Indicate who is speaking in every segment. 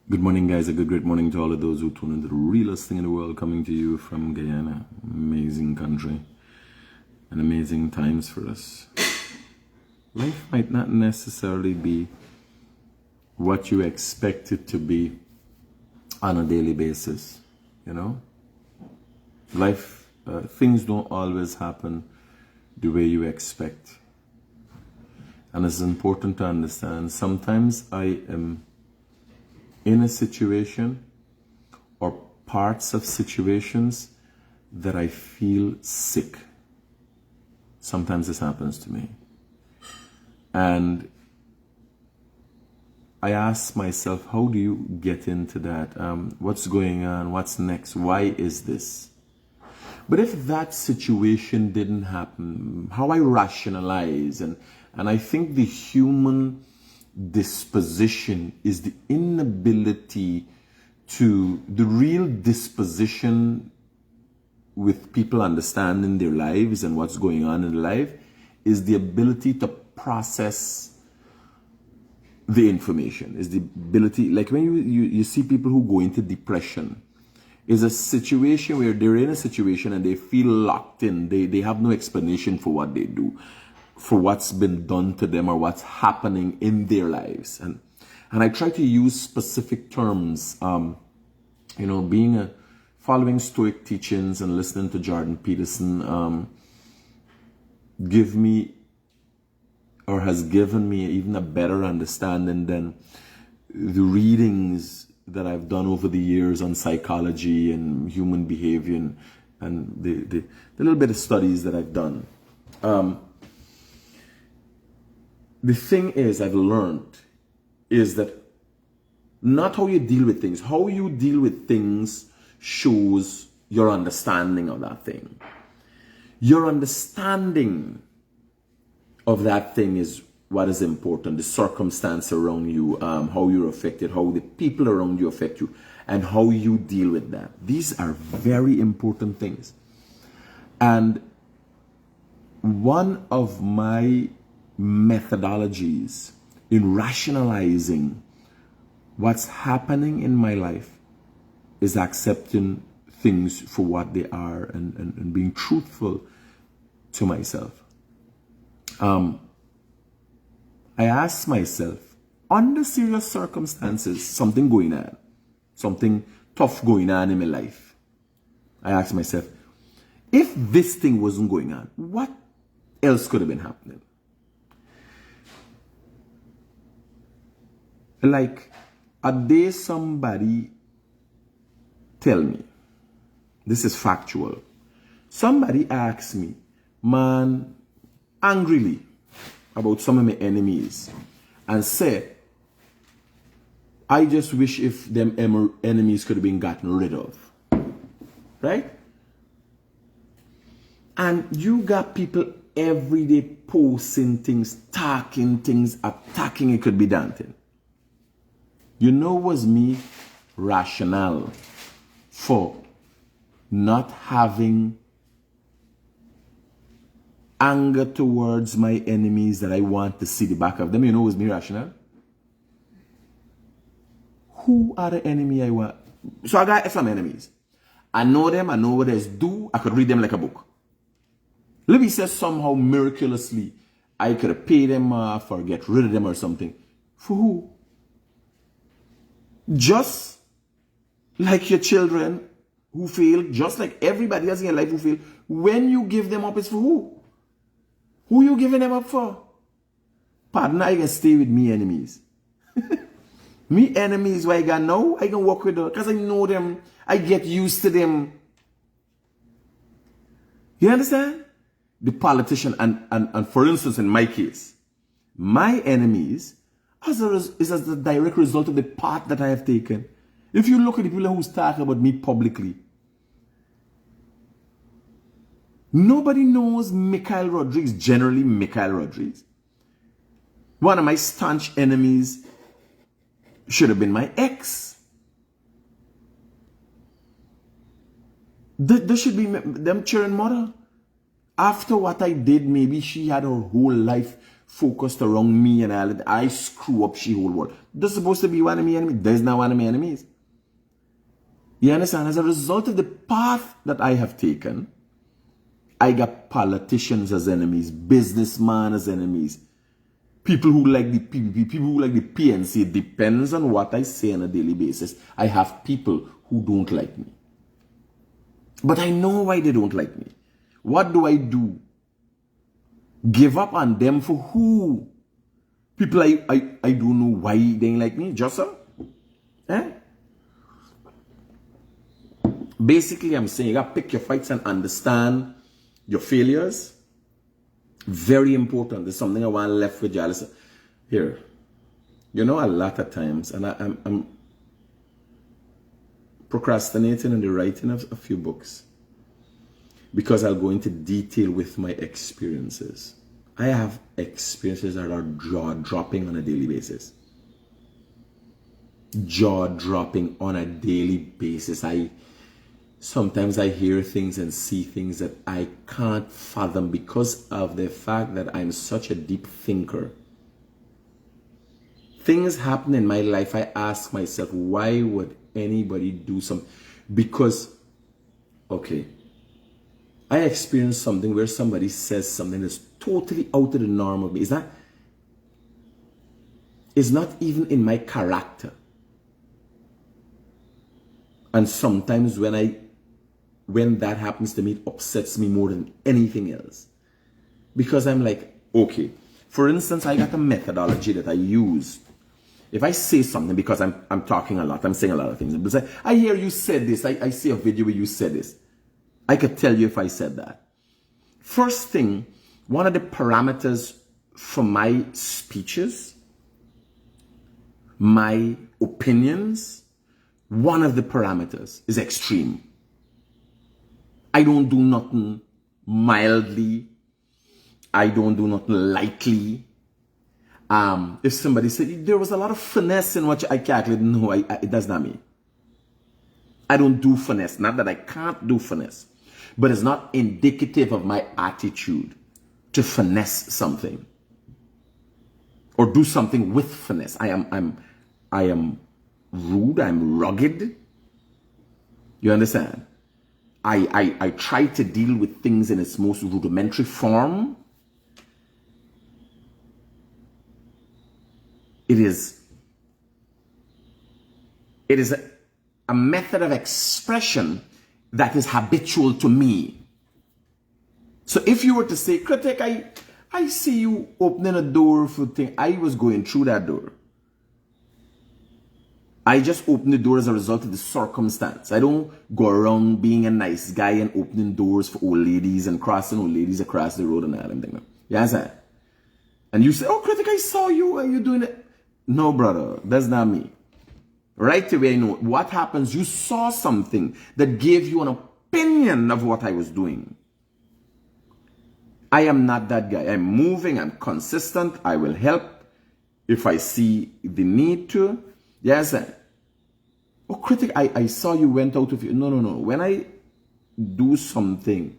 Speaker 1: Good morning, guys. A great morning to all of those who tune into the realest thing in the world, coming to you from Guyana. Amazing country and amazing times for us. Life might not necessarily be what you expect it to be on a daily basis, you know? Life, things don't always happen the way you expect. And it's important to understand, sometimes I am in a situation or parts of situations that I feel sick. Sometimes this happens to me. And I ask myself, how do you get into that? What's going on? What's next? Why is this? But if that situation didn't happen, how I rationalize, and I think the human disposition is the inability to, the real disposition with people understanding their lives and what's going on in life is the ability to process the information, is the ability, like when you see people who go into depression, is a situation where they're in a situation and they feel locked in. They have no explanation for what they do, for what's been done to them or what's happening in their lives. And I try to use specific terms, being following Stoic teachings and listening to Jordan Peterson, give me, or has given me, even a better understanding than the readings that I've done over the years on psychology and human behavior and the little bit of studies that I've done. The thing is, I've learned is that not how you deal with things. How you deal with things shows your understanding of that thing. Your understanding of that thing is what is important. The circumstance around you, how you're affected, how the people around you affect you, and how you deal with that. These are very important things. And one of my methodologies in rationalizing what's happening in my life is accepting things for what they are and being truthful to myself. I ask myself, under serious circumstances, something going on, something tough going on in my life, I ask myself, if this thing wasn't going on, what else could have been happening? Like, a day somebody tell me, this is factual, somebody asks me, man, angrily about some of my enemies, and say, I just wish if them enemies could have been gotten rid of. Right? And you got people every day posting things, talking things, attacking. It could be daunting. You know, was me rationale for not having anger towards my enemies that I want to see the back of them. You know, was me rational. Who are the enemy I want? So I got some enemies. I know them. I know what they do. I could read them like a book. Let me say somehow miraculously I could have paid them off or get rid of them or something. For who? Just like your children who fail, just like everybody else in your life who fail, when you give them up, it's for who? Who you giving them up for? Pardon, I can stay with me enemies. Me enemies, why I can know? I can work with them because I know them. I get used to them. You understand? The politician, and for instance, in my case, my enemies is as a direct result of the path that I have taken. If you look at the people who's talking about me publicly, nobody knows Mikhail Rodriguez, generally Mikhail Rodriguez. One of my staunch enemies should have been my ex. There should be them cheering mother. After what I did, maybe she had her whole life focused around me and I screw up she whole world. There's supposed to be one of my enemies. There's not one of my enemies. You understand? As a result of the path that I have taken, I got politicians as enemies, businessmen as enemies, people who like the PPP, people who like the PNC. It depends on what I say on a daily basis. I have people who don't like me. But I know why they don't like me. What do? Give up on them for who? People I don't know why they ain't like me. Just so? Eh? Basically, I'm saying you gotta pick your fights and understand your failures. Very important. There's something I want left with you. Listen, here. You know, a lot of times, and I'm procrastinating in the writing of a few books because I'll go into detail with my experiences. I have experiences that are jaw-dropping on a daily basis. Jaw-dropping on a daily basis. Sometimes I hear things and see things that I can't fathom because of the fact that I'm such a deep thinker. Things happen in my life, I ask myself, why would anybody do something? Because, okay, I experienced something where somebody says something that's totally out of the norm of me. It's not even in my character. And sometimes when that happens to me, it upsets me more than anything else. Because I'm like, okay, for instance, I got a methodology that I use. If I say something, because I'm talking a lot, I'm saying a lot of things. But I hear you said this, I see a video where you said this. I could tell you if I said that. First thing, one of the parameters for my speeches, my opinions, one of the parameters is extreme. I don't do nothing mildly. I don't do nothing lightly. If somebody said there was a lot of finesse in what I calculated, no, it does not mean. I don't do finesse. Not that I can't do finesse, but it's not indicative of my attitude to finesse something or do something with finesse. I am rude. I'm rugged. You understand? I try to deal with things in its most rudimentary form. It is a method of expression that is habitual to me. So if you were to say, Critic, I see you opening a door for thing. I was going through that door. I just opened the door as a result of the circumstance. I don't go around being a nice guy and opening doors for old ladies and crossing old ladies across the road and that and thing. You understand? And you say, oh, Critic, I saw you. Are you doing it? No, brother, that's not me. Right away, I know what happens. You saw something that gave you an opinion of what I was doing. I am not that guy. I'm moving. I'm consistent. I will help if I see the need to. Yes, sir. Oh, Critic, I saw you went out of you. No. When I do something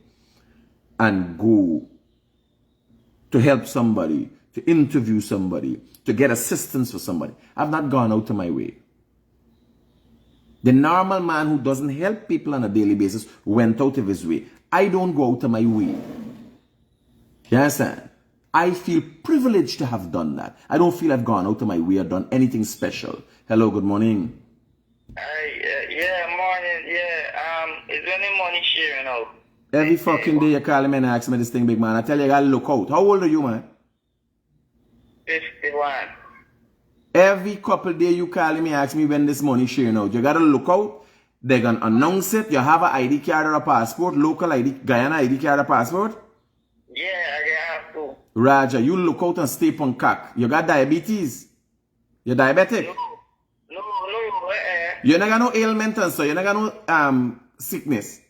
Speaker 1: and go to help somebody, to interview somebody, to get assistance for somebody, I've not gone out of my way. The normal man who doesn't help people on a daily basis went out of his way. I don't go out of my way. You understand? I feel privileged to have done that. I don't feel I've gone out of my way or done anything special. Hello, good morning.
Speaker 2: Yeah, morning. Yeah, is there any money sharing out?
Speaker 1: Every fucking day you call me and ask me this thing, big man. I tell you, I gotta look out. How old are you, man?
Speaker 2: 51.
Speaker 1: Every couple days you call me and ask me when this money sharing out. You gotta look out. They're gonna announce it. You have an ID card or a passport, local ID, Guyana ID card or passport?
Speaker 2: Yeah, I have to.
Speaker 1: Raja, you look out and stay on cock. You got diabetes? You're diabetic?
Speaker 2: No.
Speaker 1: You never got no ailment and so you never got no sickness.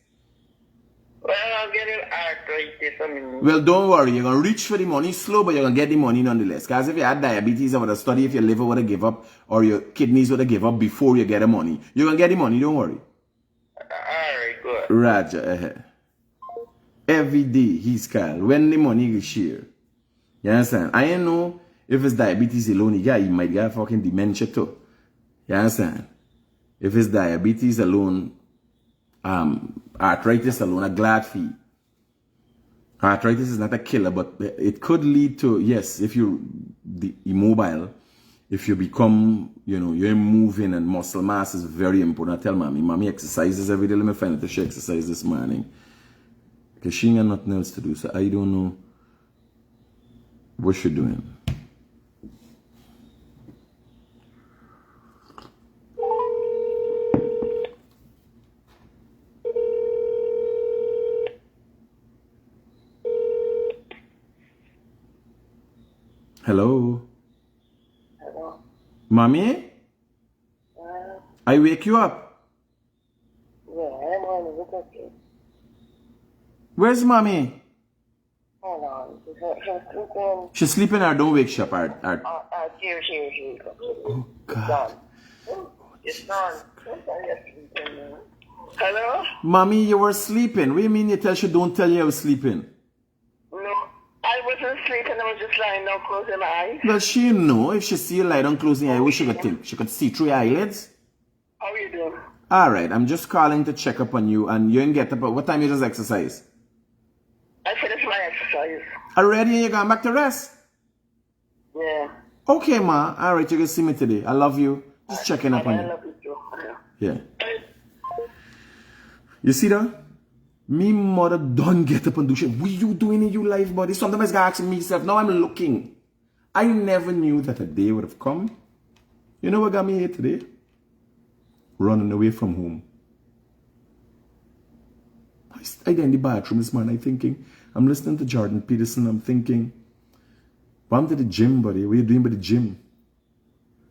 Speaker 2: Well, I'm getting arthritis. I mean.
Speaker 1: Well, don't worry. You're going to reach for the money slow, but you're going to get the money nonetheless. Because if you had diabetes, I would have studied if your liver would have give up or your kidneys would have give up before you get the money. You're going to get the money. Don't worry.
Speaker 2: Alright, good.
Speaker 1: Raja, every day he's called. When the money is share. You understand? I ain't know if it's diabetes alone, yeah, you might get fucking dementia too. You understand? If it's diabetes alone, arthritis alone, I'm glad for you. Arthritis is not a killer, but it could lead to, yes, if you're immobile, if you become, you know, you're moving, and muscle mass is very important. I tell mommy exercises every day. Let me find out if she exercised this morning. Because she ain't got nothing else to do, so I don't know what she's doing. Hello?
Speaker 2: Hello.
Speaker 1: Mommy? I wake you up.
Speaker 2: Yeah, I'm on the okay.
Speaker 1: Where's mommy?
Speaker 2: Hold on. She's sleeping.
Speaker 1: She's sleeping or don't wake she up.
Speaker 2: Here.
Speaker 1: Oh, God.
Speaker 2: Done. It's done. Hello?
Speaker 1: Mommy, you were sleeping. What do you mean you tell she don't tell you I was sleeping?
Speaker 2: No, I wasn't sleeping. I was just lying down, closing my eyes.
Speaker 1: Well, she know if she see you lie down closing your eyes, what she could think? She could see through your eyelids?
Speaker 2: How are you doing?
Speaker 1: Alright, I'm just calling to check up on you, and you ain't get up. What time you just exercise?
Speaker 2: I finished my exercise.
Speaker 1: Already, and you're going back to rest?
Speaker 2: Yeah.
Speaker 1: Okay, ma. Alright, you can see me today. I love you. Just checking up on
Speaker 2: I
Speaker 1: you.
Speaker 2: love you too.
Speaker 1: Yeah. You see that? Me mother don't get up and do shit. What you doing in your life, buddy? Sometimes I ask myself, now I'm looking. I never knew that a day would have come. You know what got me here today? Running away from home. I got in the bathroom this morning, I'm listening to Jordan Peterson, I'm thinking, well, I'm to the gym, buddy. What are you doing by the gym?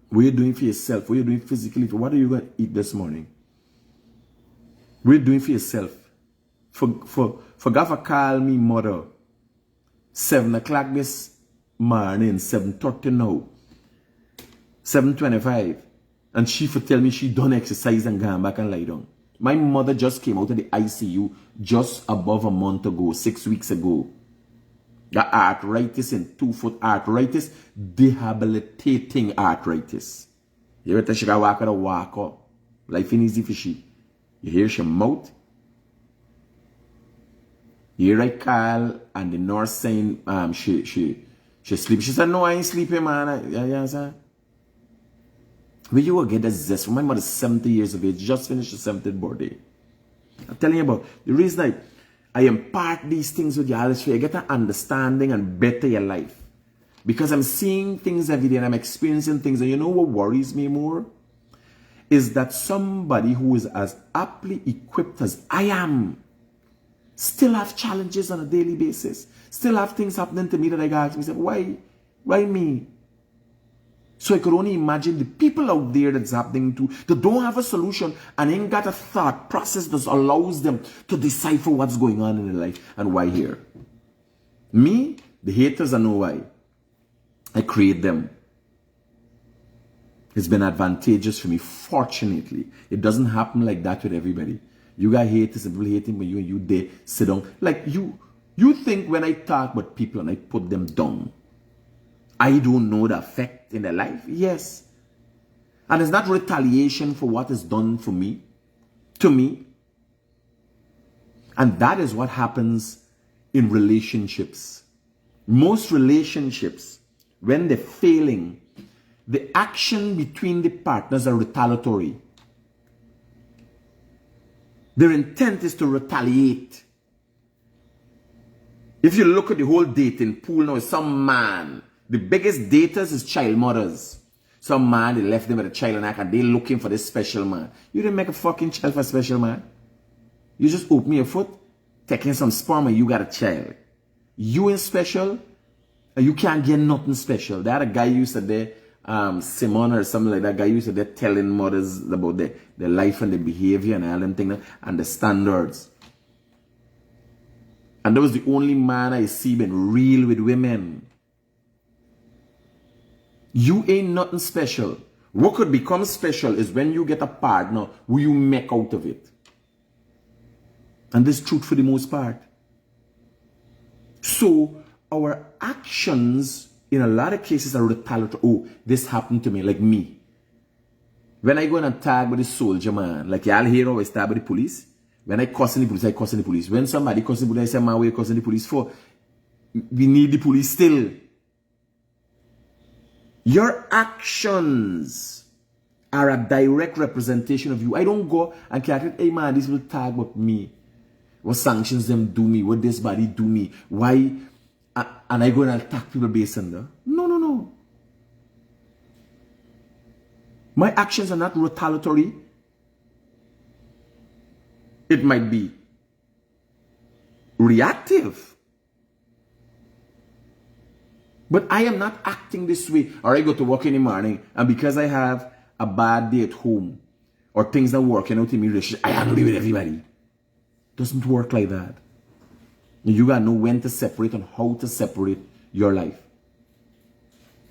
Speaker 1: What are you doing for yourself? What are you doing physically? What are you going to eat this morning? What are you doing for yourself? For God call me mother. 7 o'clock this morning, 7:30 now. 7:25. And she for tell me she done exercise and gone back and lie down. My mother just came out of the ICU just above a month ago, 6 weeks ago. The arthritis in 2 foot arthritis, debilitating arthritis. You ever tell she got walk with a walker? Life ain't easy for she. You hear she mouth? You hear I call and the nurse saying she sleep. She said, no, I ain't sleeping, man. Yeah, sir. Where you will get the zest? My mother's 70 years of age, just finished her 70th birthday. I'm telling you about the reason I impart these things with you all is for you get an understanding and better your life. Because I'm seeing things every day and I'm experiencing things. And you know what worries me more? Is that somebody who is as aptly equipped as I am still have challenges on a daily basis. Still have things happening to me that I got to ask myself, why? Why me? So I could only imagine the people out there that's happening to, that don't have a solution and ain't got a thought process that allows them to decipher what's going on in their life and why here. Me, the haters, I know why. I create them. It's been advantageous for me, fortunately. It doesn't happen like that with everybody. You got haters and people hating when you there sit down. Like you think when I talk about people and I put them down, I don't know the effect in their life. Yes. And it's not retaliation for what is done for me, to me. And that is what happens in relationships. Most relationships, when they're failing, the action between the partners are retaliatory. Their intent is to retaliate. If you look at the whole dating pool now, some man, the biggest daters is child mothers. Some man, they left them with a child and they're looking for this special man. You didn't make a fucking child for a special man. You just open your foot, taking some sperm and you got a child. You ain't special, and you can't get nothing special. They had a guy used to there, Simon or something like that, guy used to there telling mothers about their life and their behavior and all them things and the standards. And that was the only man I see been real with women. You ain't nothing special. What could become special is when you get a partner who you make out of it. And this is truth for the most part. So, our actions in a lot of cases are retaliatory. Oh, this happened to me, like me. When I go and tag with the soldier, man, like y'all hear always tag with the police. When I cuss the police, I cuss the police. When somebody cuss the police, I say, man, what are you cussing the police for? We need the police still. Your actions are a direct representation of you. I don't go and calculate, hey man, this will tag with me. What sanctions them do me? What this body do me? Why? And I go and attack people based on that. No, no, no. My actions are not retaliatory. It might be reactive. But I am not acting this way. Or I go to work in the morning, and because I have a bad day at home, or things that working out in my relationship, I agree with everybody. Doesn't work like that. You gotta know when to separate and how to separate your life.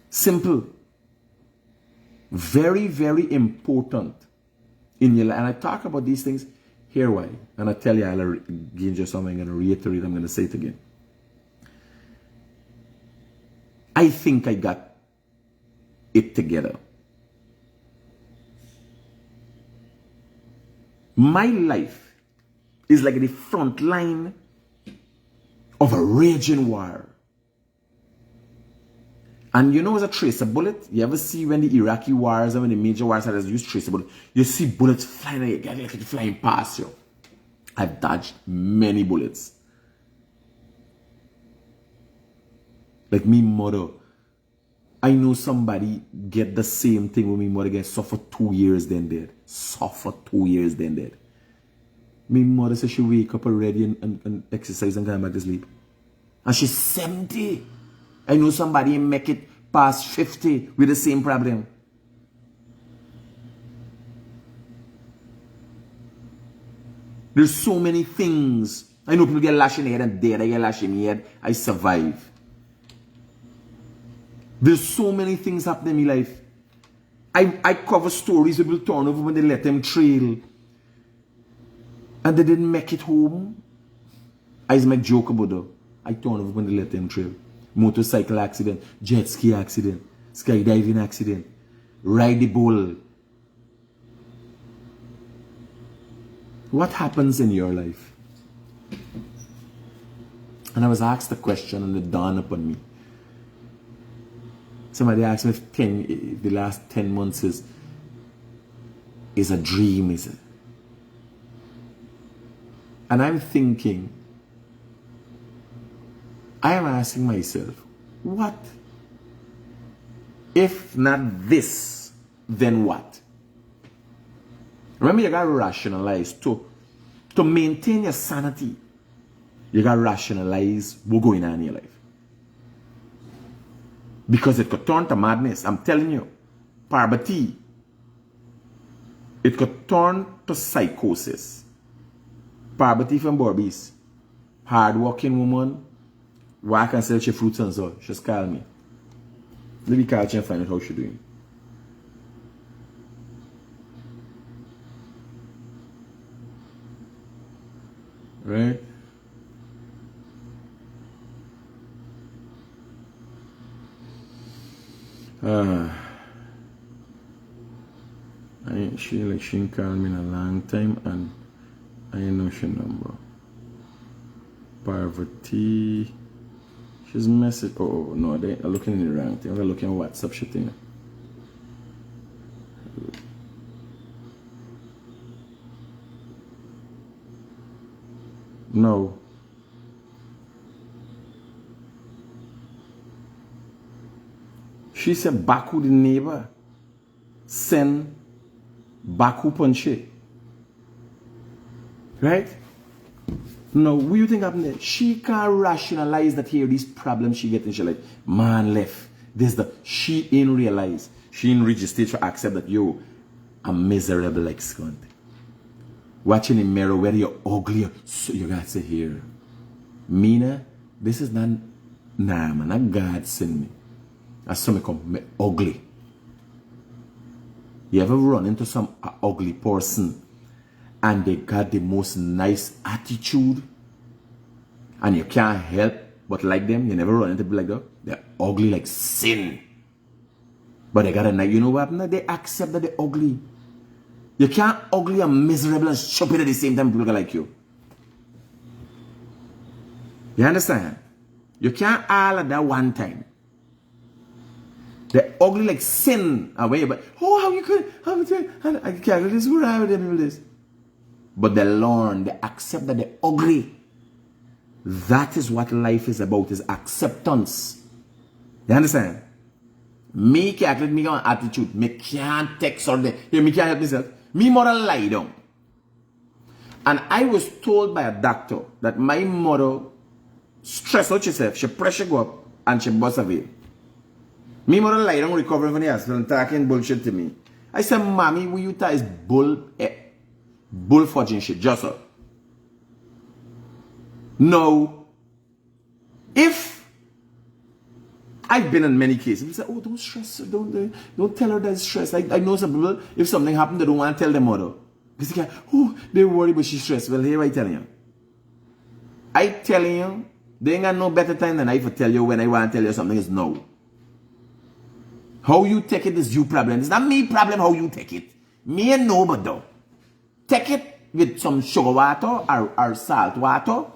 Speaker 1: Simple. Very, very important in your life. And I talk about these things. Here why. And I tell you, I'll give you something. I'm going to reiterate. I'm going to say it again. I think I got it together. My life is like the front line of a raging war. And you know, as a tracer bullet, you ever see when the Iraqi wars and when the major wars had used tracer bullet, you see bullets flying, like flying past you. I've dodged many bullets. Like me mother, I know somebody get the same thing with me mother again, suffer 2 years then dead. Suffer 2 years then dead. Me mother says she wake up already and exercise and come back to sleep. And she's 70. I know somebody make it past 50 with the same problem. There's so many things. I know people get lashed in the head and dead. I get lashed in the head. I survive. There's so many things happening in my life. I cover stories people turn over when they let them trail. And they didn't make it home. I make joke about that. I turn over when they let them trail. Motorcycle accident, jet ski accident, skydiving accident, ride the bull. What happens in your life? And I was asked a question and it dawned upon me. Somebody asked me if the last 10 months is a dream, is it? And I'm thinking, I am asking myself, what? If not this, then what? Remember, you gotta rationalize to maintain your sanity. You gotta rationalize what's going on in your life. Because it could turn to madness. I'm telling you. Parvati. It could turn to psychosis. Parvati from Barbies. Hard-working woman. Work and sell your fruits and so. Just call me. Let me call you and find out how she's doing. Right? She didn't call me in a long time and I know she number. Parvati. She's message. Oh no, they're looking in the wrong thing. They're looking at WhatsApp shit thing. No. She said Baku the neighbor send Baku Punche. Right? Now, what do you think happened there? She can't rationalize that here, these problems she getting. She like, man left. This the she ain't realize. She ain't register to accept that yo, I'm miserable like scunt. Watching in the mirror where you're ugly. So you gotta say here. Mina, this is not nah man, not God send me. I saw me come me ugly. You ever run into some ugly person and they got the most nice attitude and you can't help But like them, you never run into people like that. They're ugly like sin. But they got a night. You know what? They accept that they're ugly. You can't ugly and miserable and stupid at the same time people like you. You understand? You can't all at that one time. They're ugly like sin away. But how you could? I can't do this. Who are this? But they learn. They accept that they're ugly. That is what life is about. Is acceptance. You understand? Me can't let me go on attitude. Me can't take something. Me can't help myself. Me mother lie down. And I was told by a doctor that my mother stress out herself. She pressure go up and she bust a vein. Me mother lie down recovering from the hospital and talking bullshit to me. I said, Mommy, what you talk is bull fudging shit. Just so. No. If I've been in many cases. People say, oh, don't stress her. Don't tell her that it's stress. I know some people, if something happened, they don't want to tell their mother. Because they can't, oh, they worry, but she's stressed. Well, here I tell you. I telling you, they ain't got no better time than I for tell you when I want to tell you something is no. How you take it is your problem. It's not me problem how you take it. Me and nobody. Take it with some sugar water or salt water.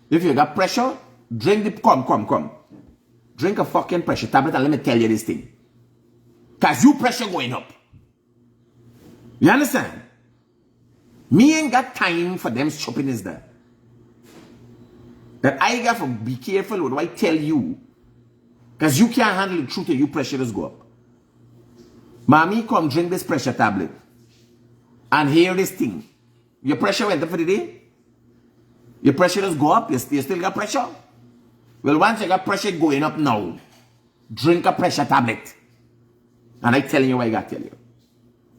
Speaker 1: If you got pressure, drink the, come. Drink a fucking pressure tablet and let me tell you this thing. Because your pressure going up. You understand? Me ain't got time for them stupidness there. That I got to be careful with what I tell you. Because you can't handle the truth and your pressure just go up. Mommy, come drink this pressure tablet. And hear this thing. Your pressure went up for the day? Your pressure just go up? You still got pressure? Well, once you got pressure going up now, drink a pressure tablet. And I telling you what I got to tell you.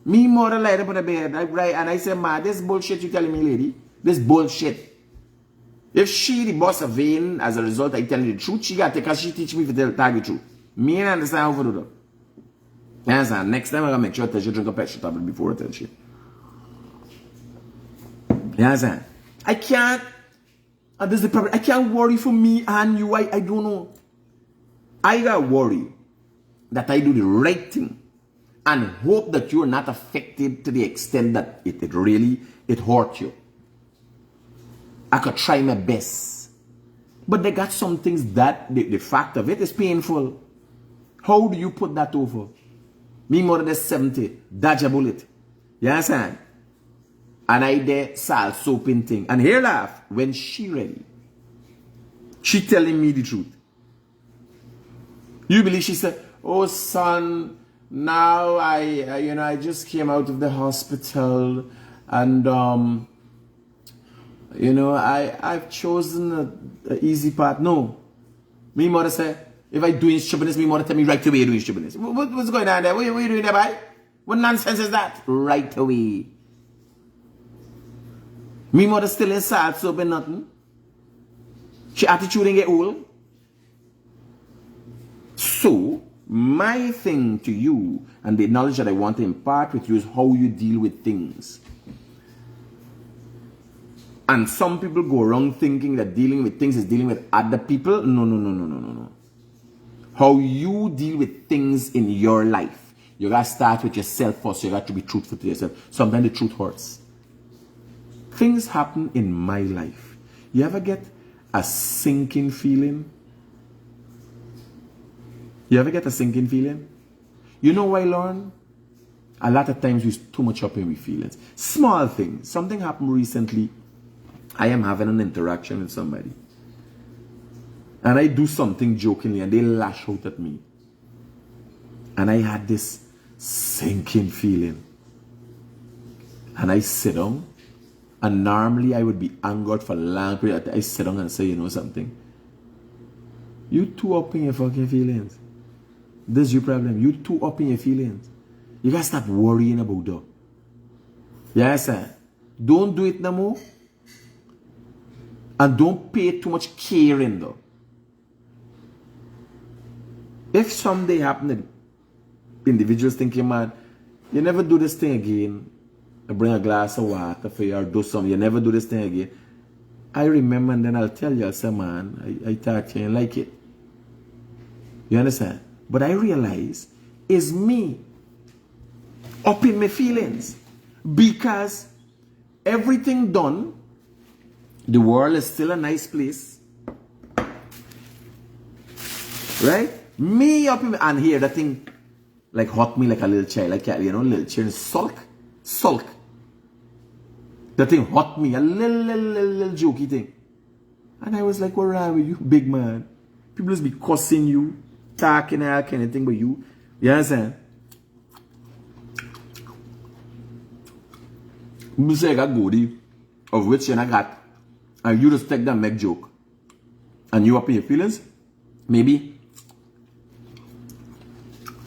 Speaker 1: Me mother lied up on the bed, and I said, Ma, this bullshit you telling me, lady. This bullshit. If she the boss of vein, as a result, I tell you the truth, she got to, because she teach me to tell the truth. Me ain't understand how to do that. You understand? Next time I'm going to make sure that you drink a pressure tablet before I tell you. You understand? I can't. And this is the problem. I can't worry for me and you. I don't know. I got worry that I do the right thing and hope that you're not affected to the extent that it hurt you. I could try my best. But they got some things that the fact of it is painful. How do you put that over? Me more than 70, dodge a bullet. You understand? And I did salt soaping thing. And here laugh when she ready. She telling me the truth. You believe she said, oh son, now I just came out of the hospital and I've chosen an easy path. No. Me mother say, if I doing stupidness, me mother tell me right away you're doing stupidness. What's going on there? What are you doing there, boy? What nonsense is that? Right away. Me mother still in salt soap and nothing. She attitude and get old. So, my thing to you and the knowledge that I want to impart with you is how you deal with things. And some people go around thinking that dealing with things is dealing with other people. No. How you deal with things in your life. You got to start with yourself first. You got to be truthful to yourself. Sometimes the truth hurts. Things happen in my life. You ever get a sinking feeling? You ever get a sinking feeling? You know why, Lauren? A lot of times we're too much up in we feelings. Small things. Something happened recently. I am having an interaction with somebody. And I do something jokingly and they lash out at me. And I had this sinking feeling. And I sit down. And normally I would be angered for a long period. I sit down and say, you know something? You too up in your fucking feelings. This is your problem. You too up in your feelings. You gotta stop worrying about that. Yes, sir. Don't do it no more. And don't pay too much care in though. If someday happen that individuals thinking, man, you never do this thing again. I bring a glass of water for you or do something. You never do this thing again. I remember, and then I'll tell you, I'll say, man, I thought you didn't like it. You understand? But I realize it's me upping my feelings. Because everything done, the world is still a nice place. Right? Me upping, and here the thing like hot me like a little child, like, you know, little children sulk. The thing hot me, a little jokey thing. And I was like, what wrong with you, big man? People just be cussing you, talking and all kind of thing, but you understand? You say I got goodie, of which you I got, and you just take that make joke. And you up in your feelings? Maybe.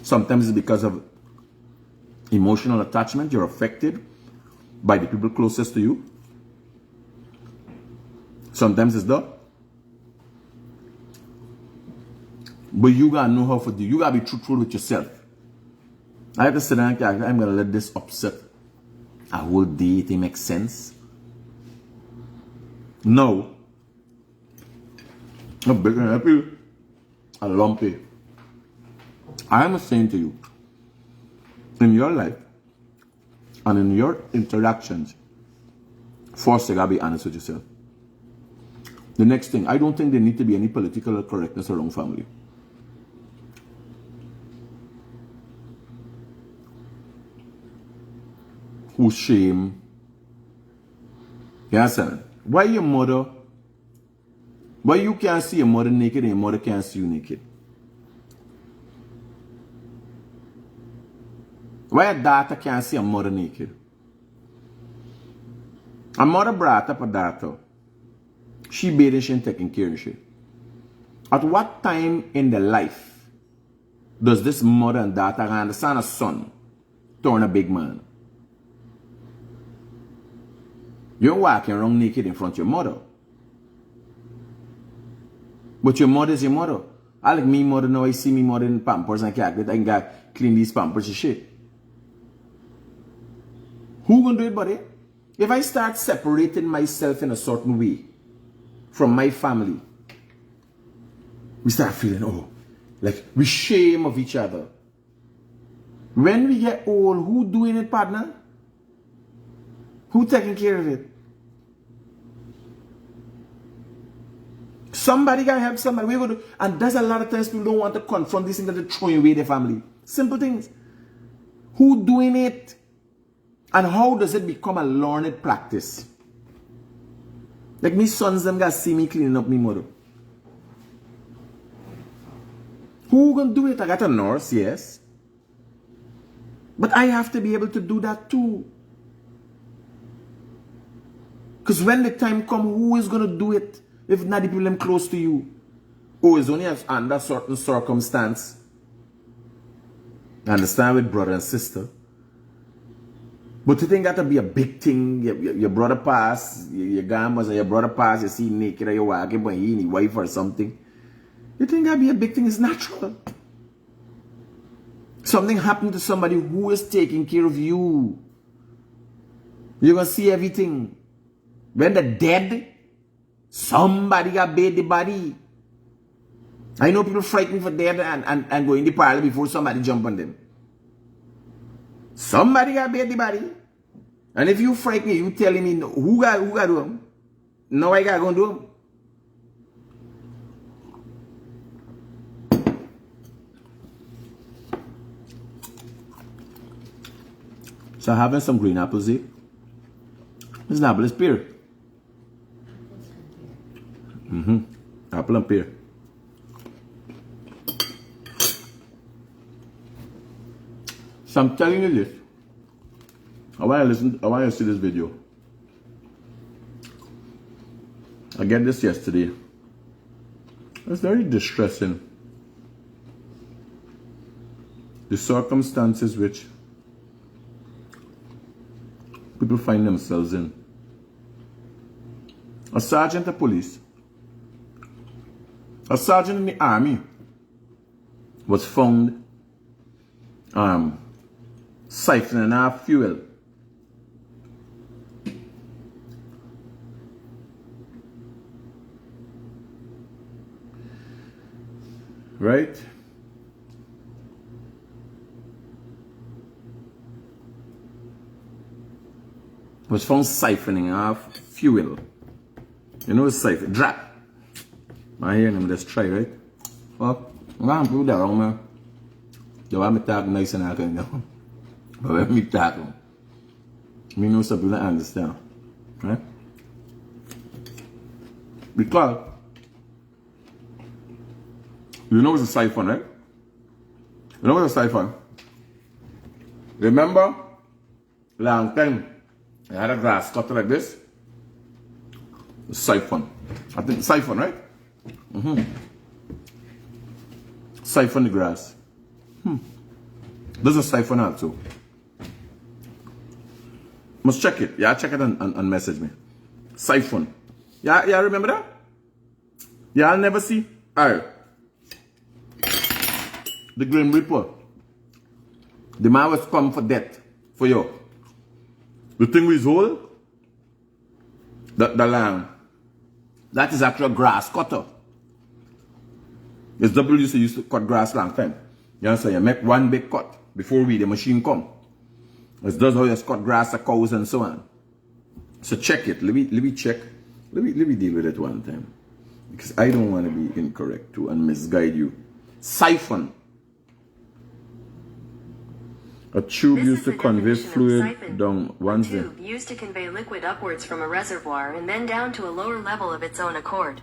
Speaker 1: Sometimes it's because of emotional attachment. You're affected by the people closest to you. Sometimes it's that. But you gotta know how to do. You gotta be truthful with yourself. I have to sit down and I'm gonna let this upset a whole day. It makes sense. No. I'm big and happy. A lumpy. I am saying to you, in your life and in your interactions, first you gotta be honest with yourself. The next thing, I don't think there need to be any political correctness around family. Who shame? You understand? Why your mother? Why you can't see your mother naked and your mother can't see you naked? Why a daughter can't see a mother naked? A mother brought up a daughter. She bathing, she ain't taking care of she. At what time in the life does this mother and daughter understand a son turn a big man? You're walking around naked in front of your mother. But your mother is your mother. I like me mother now, I see me mother in pampers and I can go clean these pampers and shit. Who gonna do it, buddy? If I start separating myself in a certain way from my family, we start feeling, oh, like we shame of each other. When we get old, who doing it, partner? Who taking care of it? Somebody gotta help somebody. We go and there's a lot of times people don't want to confront these things that they're throwing away their family. Simple things. Who doing it? And how does it become a learned practice? Like me sons, them guys see me cleaning up me mother. Who gonna do it? I got a nurse, yes. But I have to be able to do that too. Because when the time comes, who is gonna do it? If not the people them close to you. Oh, it's only under certain circumstance. Understand with brother and sister. But you think that to be a big thing. Your brother pass, your grandmas and your brother pass, you see naked or you walking but he and his wife or something. You think that be a big thing? It's natural. Something happened to somebody who is taking care of you. You're going to see everything. When they're dead, somebody got bathed the body. I know people frightened for dead and go in the parlor before somebody jump on them. Somebody got bathed the body. And if you frighten me, you telling me who got do them? No, I got to go do them. So having some green apples here. This is an apple, it's pear. Apple and pear. So I'm telling you this. I want you to see this video. I get this yesterday. It's very distressing. The circumstances which people find themselves in. A sergeant of police, a sergeant in the army was found siphoning off fuel right? Was found siphoning off fuel. You know, siphon. Drop. I hear them just try, right? Fuck. I'm going to prove that wrong, man. You want me to talk nice and I can go. But when me talk, me know some people that understand. Right? Because you know it's a siphon, right? You know what's a siphon? Remember? Long time. I had a grass cutter like this. A siphon. I think siphon, right? Siphon the grass. There's a siphon also. Must check it. Yeah, check it and message me. Siphon. Yeah, remember that? Yeah, I'll never see. Alright. The Grim Reaper. The man was come for death. For you. The thing with his hole, the land, that is actually a grass cutter. It's WC used to cut grass long time. You understand? You make one big cut before the machine come. It's does how you cut grass, the cows and so on. So check it. Let me check. Let me deal with it one time. Because I don't want to be incorrect too and misguide you. Siphon. A tube used to convey fluid down one
Speaker 3: tube used to convey liquid upwards from a reservoir and then down to a lower level of its own accord.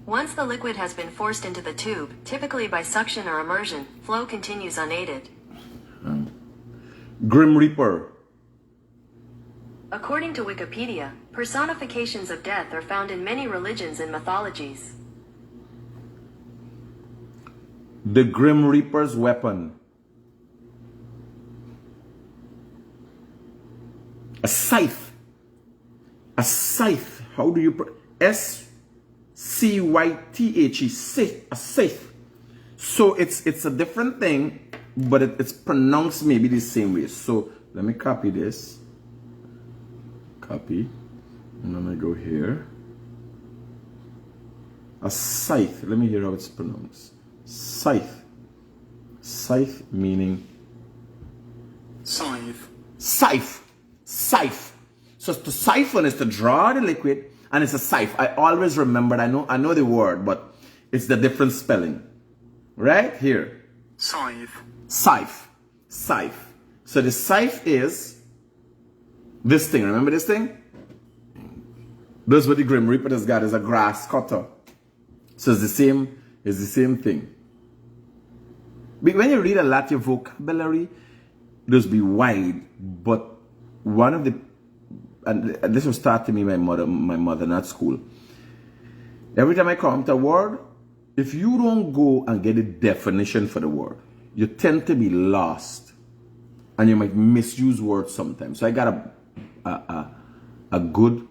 Speaker 3: Once the liquid has been forced into the tube, typically by suction or immersion, flow continues unaided.
Speaker 1: Grim Reaper.
Speaker 3: According to Wikipedia, personifications of death are found in many religions and mythologies.
Speaker 1: The Grim Reaper's weapon. A scythe. A scythe. How do you S-C-Y-T-H-E? Scythe. A scythe. So it's a different thing, but it's pronounced maybe the same way. So let me copy this. Copy. And then I go here. A scythe. Let me hear how it's pronounced. Scythe. Scythe meaning
Speaker 4: scythe.
Speaker 1: Scythe. Scythe. So to siphon is to draw the liquid, and it's a scythe. I always remembered. I know the word, but it's the different spelling. Right here.
Speaker 4: Scythe.
Speaker 1: Scythe. Scythe. So the scythe is this thing. Remember this thing? That's what the Grim Reaper has got, is a grass cutter. So it's the same thing. But when you read a lot, your vocabulary does be wide, but one of the, and this was taught to me by my mother not school. Every time I come to a word, if you don't go and get a definition for the word, you tend to be lost, and you might misuse words sometimes. So I got a good,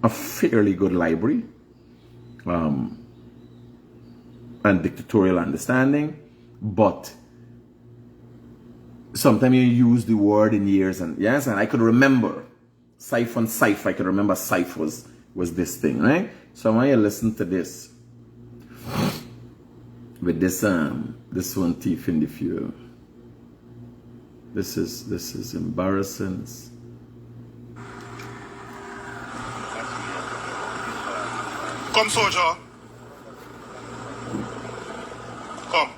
Speaker 1: a fairly good library, and dictatorial understanding, but sometimes you use the word in years, and yes, and I could remember siphon, scythe. I could remember scythe was this thing, right? So I want you to listen to this with this one thief in the fuel. This is embarrassing.
Speaker 4: Come, soldier. Come.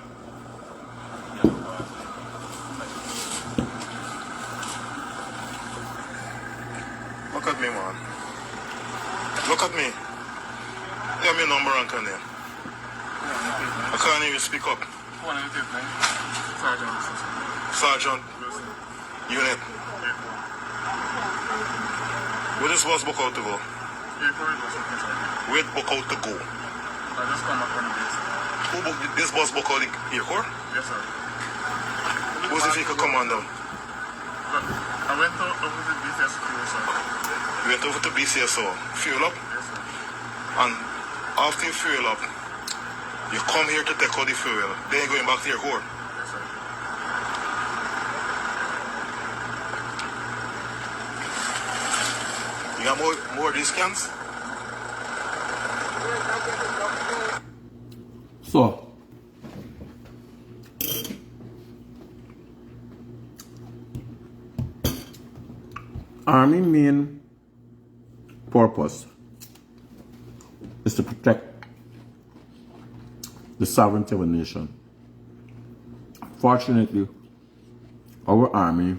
Speaker 4: Look at me, man. Look at me. You have my number and can you? I can't even speak up. Sergeant. Unit. Where this was book out to go? Where book out to go?
Speaker 5: I just come back on the base.
Speaker 4: Who booked this bus book out the airport?
Speaker 5: Yes, sir.
Speaker 4: Who's the vehicle commander?
Speaker 5: I went over to BCS fuel, sir.
Speaker 4: You went over to BCSO. Fuel up?
Speaker 5: Yes, sir.
Speaker 4: And after you fuel up, you come here to take out the fuel. Then you're going back to your core.
Speaker 5: Yes, sir.
Speaker 4: You got more of these cans?
Speaker 1: So, Army main purpose is to protect the sovereignty of a nation. Fortunately, our army,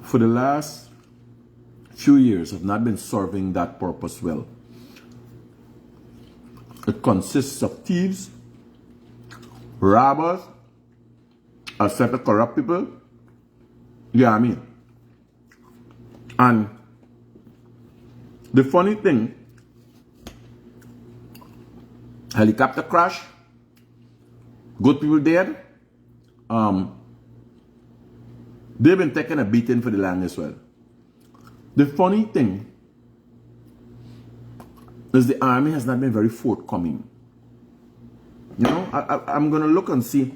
Speaker 1: for the last few years, have not been serving that purpose well. It consists of thieves, robbers, a set of corrupt people, the army. And the funny thing, helicopter crash, good people dead, they've been taking a beating for the land as well. The funny thing is the army has not been very forthcoming. You know, I'm going to look and see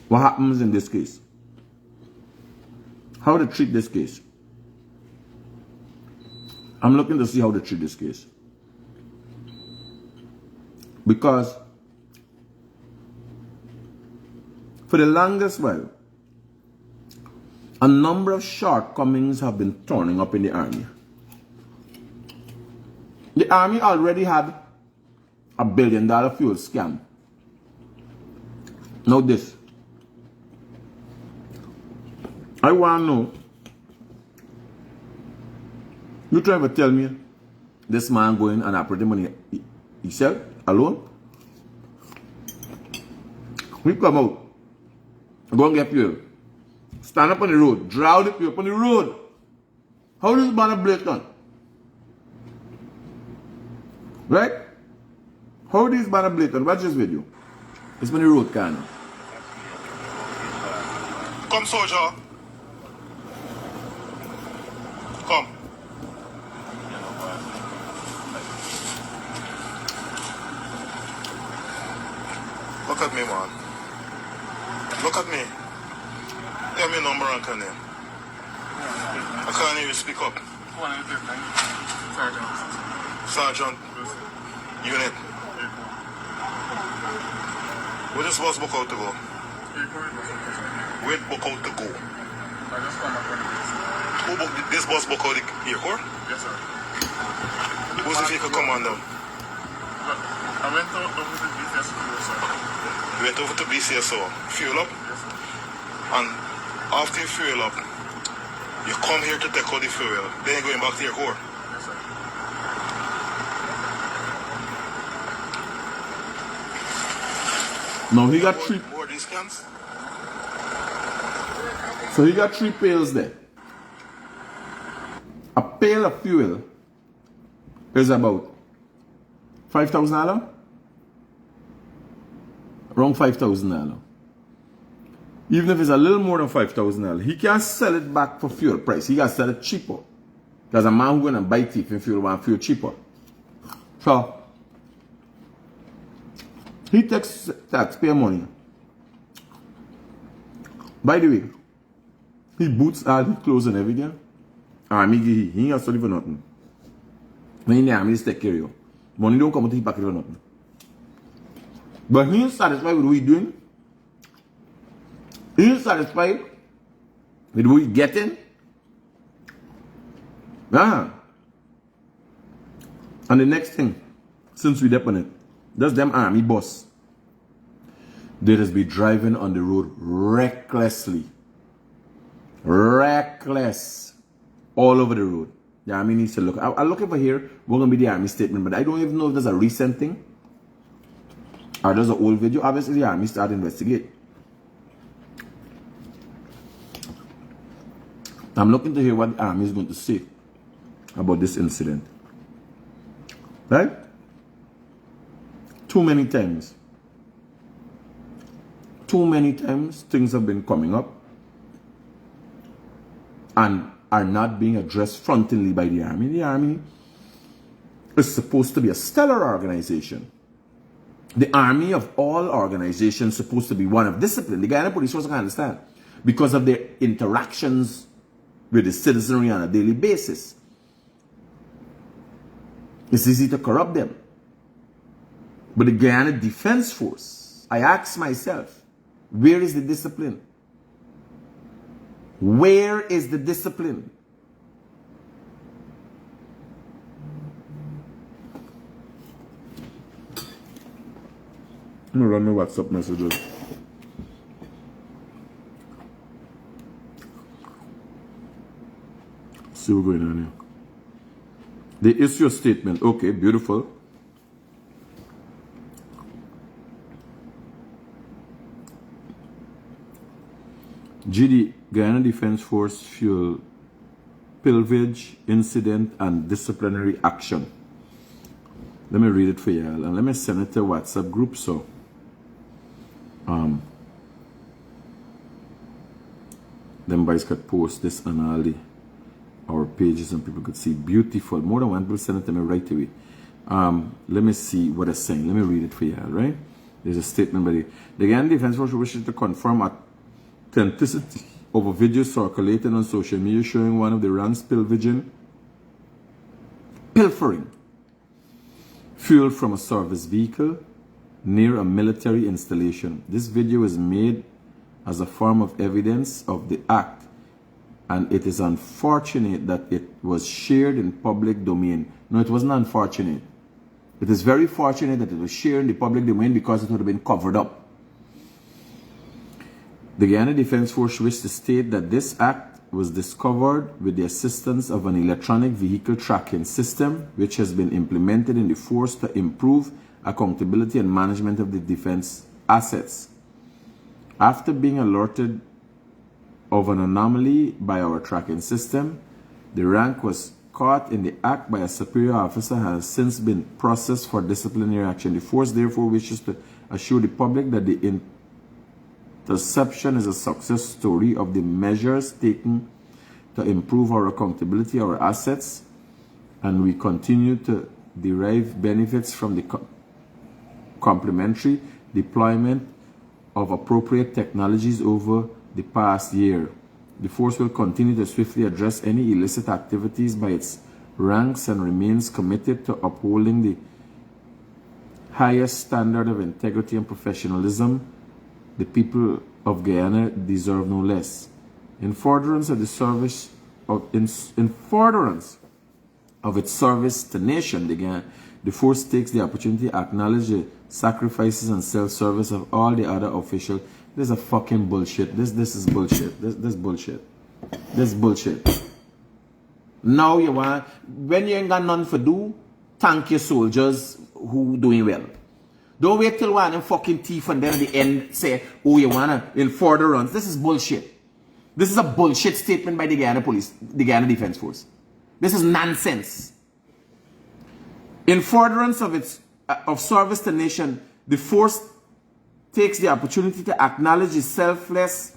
Speaker 1: what happens in this case. How to treat this case. I'm looking to see how to treat this case. Because for the longest while, a number of shortcomings have been turning up in the army. The army already had $1 billion fuel scam. Now this. I want to know, you try to tell me this man going and operating money himself, alone? We come out, go and get fuel, stand up on the road, draw the fuel up on the road. How does this man a blatant? Right? How this man a blatant? Watch this video. It's on the road, kind of.
Speaker 4: Come, soldier. Come. Look at me, man. Look at me. Give me a number and can name. I can't even speak up. Sergeant. Unit. Where this bus book out to go? Where book out to go?
Speaker 5: I just come up on this.
Speaker 4: Who booked this bus book out the airport?
Speaker 5: Yes, sir.
Speaker 4: Who's the vehicle commander?
Speaker 5: I went over to BCS fuel, sir.
Speaker 4: You went over to BCSO. Fuel up?
Speaker 5: Yes, sir.
Speaker 4: And after you fuel up, you come here to take out the fuel. Then you're going back to your core.
Speaker 5: Yes, sir.
Speaker 1: Now he got three.
Speaker 4: More discounts?
Speaker 1: So he got 3 pails there. A pail of fuel is about $5,000? Around $5,000. Even if it's a little more than $5,000, he can't sell it back for fuel price. He can sell it cheaper. Because a man who's going to buy thief and fuel want fuel cheaper. So, he takes taxpayer money. By the way, he boots all his clothes and everything. Army, he ain't got study for nothing. When in the army, he take care of you. Money don't come out of his pocket for nothing. But he ain't satisfied with what he's doing. He ain't satisfied with what he's getting. And the next thing, since we dep on it, that's them army boss. They just be driving on the road recklessly. Reckless. All over the road. The army needs to look. I'm looking for here, we're going to be the army statement, but I don't even know if there's a recent thing. Or there's an old video. Obviously, the army started to investigate. I'm looking to hear what the army is going to say about this incident. Right? Too many times things have been coming up and are not being addressed frontally by the army. The army is supposed to be a stellar organization. The army of all organizations is supposed to be one of discipline. The Guyana police force can understand because of their interactions with the citizenry on a daily basis. It's easy to corrupt them. But the Guyana Defense Force, I ask myself, where is the discipline? Where is the discipline? I'm gonna run my WhatsApp messages. See what's going on here. They issue a statement. Okay, beautiful. GD, Guyana Defense Force fuel pillage, incident, and disciplinary action. Let me read it for y'all and let me send it to WhatsApp group so them boys could post this on all our pages and people could see. Beautiful. More than one people send it to me right away. Let me see what it's saying. Let me read it for y'all, right? There's a statement by the Guyana Defense Force wishes to confirm authenticity of a video circulated on social media showing one of the ranks pilfering fuel from a service vehicle near a military installation. This video is made as a form of evidence of the act, and it is unfortunate that it was shared in public domain. No, it wasn't unfortunate. It is very fortunate that it was shared in the public domain because it would have been covered up. The Guyana Defense Force wishes to state that this act was discovered with the assistance of an electronic vehicle tracking system which has been implemented in the force to improve accountability and management of the defense assets. After being alerted of an anomaly by our tracking system, the rank was caught in the act by a superior officer and has since been processed for disciplinary action. The force therefore wishes to assure the public that the interception is a success story of the measures taken to improve our accountability, our assets, and we continue to derive benefits from the complementary deployment of appropriate technologies over the past year. The force will continue to swiftly address any illicit activities by its ranks and remains committed to upholding the highest standard of integrity and professionalism. The people of Guyana deserve no less. In furtherance of the service in furtherance of its service to nation, the force takes the opportunity to acknowledge the sacrifices and self-service of all the other officials. This is a fucking bullshit. This is bullshit. This bullshit. This bullshit. Now you want, when you ain't got nothing for do, thank your soldiers who doing well. Don't wait till one and fucking thief and then at the end say, oh, you wanna in furtherance. This is bullshit. This is a bullshit statement by the Guyana Police, the Guyana Defense Force. This is nonsense. In furtherance of its service to nation, the force takes the opportunity to acknowledge the selfless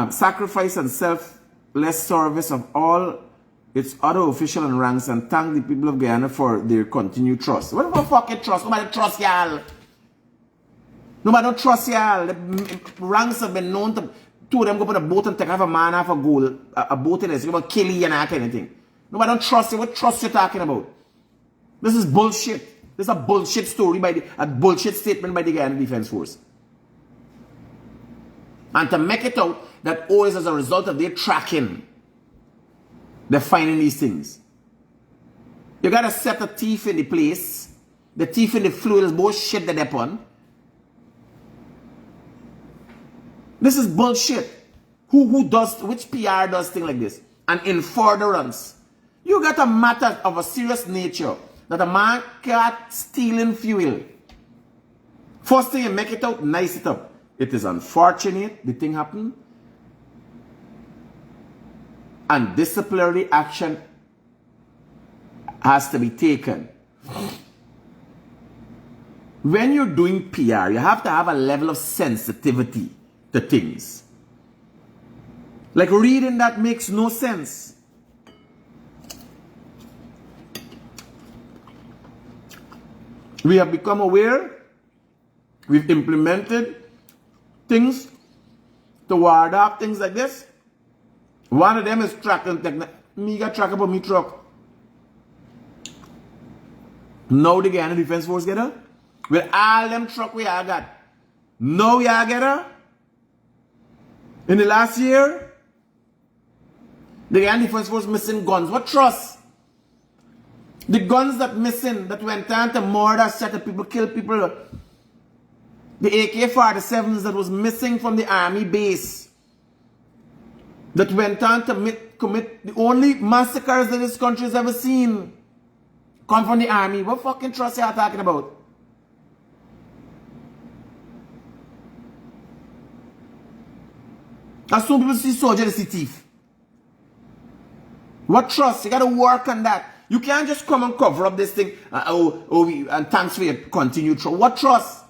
Speaker 1: sacrifice and selfless service of all its other officials and ranks and thank the people of Guyana for their continued trust. What about fucking trust? Nobody trust y'all. Nobody don't trust y'all. The ranks have been known to two of them go on a boat and take off a man off a goal, a boat in this, you about kill you and that kind of thing. Nobody don't trust you. What trust you talking about? This is bullshit. This is a bullshit story by a bullshit statement by the Guyana Defense Force. And to make it out that always as a result of their tracking, they're finding these things. You gotta set a thief in the place. The thief in the fluid is bullshit that they're upon. This is bullshit. Which PR does things like this? And in furtherance. You got a matter of a serious nature that a man caught stealing fuel. First thing you make it out, nice it up. It is unfortunate the thing happened. And disciplinary action has to be taken. When you're doing PR, you have to have a level of sensitivity to things. Like reading that makes no sense. We have become aware. We've implemented things to ward off things like this. One of them is tracking technology. Me got track about me truck. Now the Guyana Defense Force get her? With all them truck we all got. Now we all get her? In the last year? The Guyana Defense Force missing guns. What trust? The guns that missing, that went on to murder, shatter people, kill people. The AK-47s that was missing from the army base. That went on to commit the only massacres that this country has ever seen. Come from the army. What fucking trust are you talking about? As soon as people see soldiers, they see thief. What trust? You gotta work on that. You can't just come and cover up this thing. And thanks for your continued trust. What trust?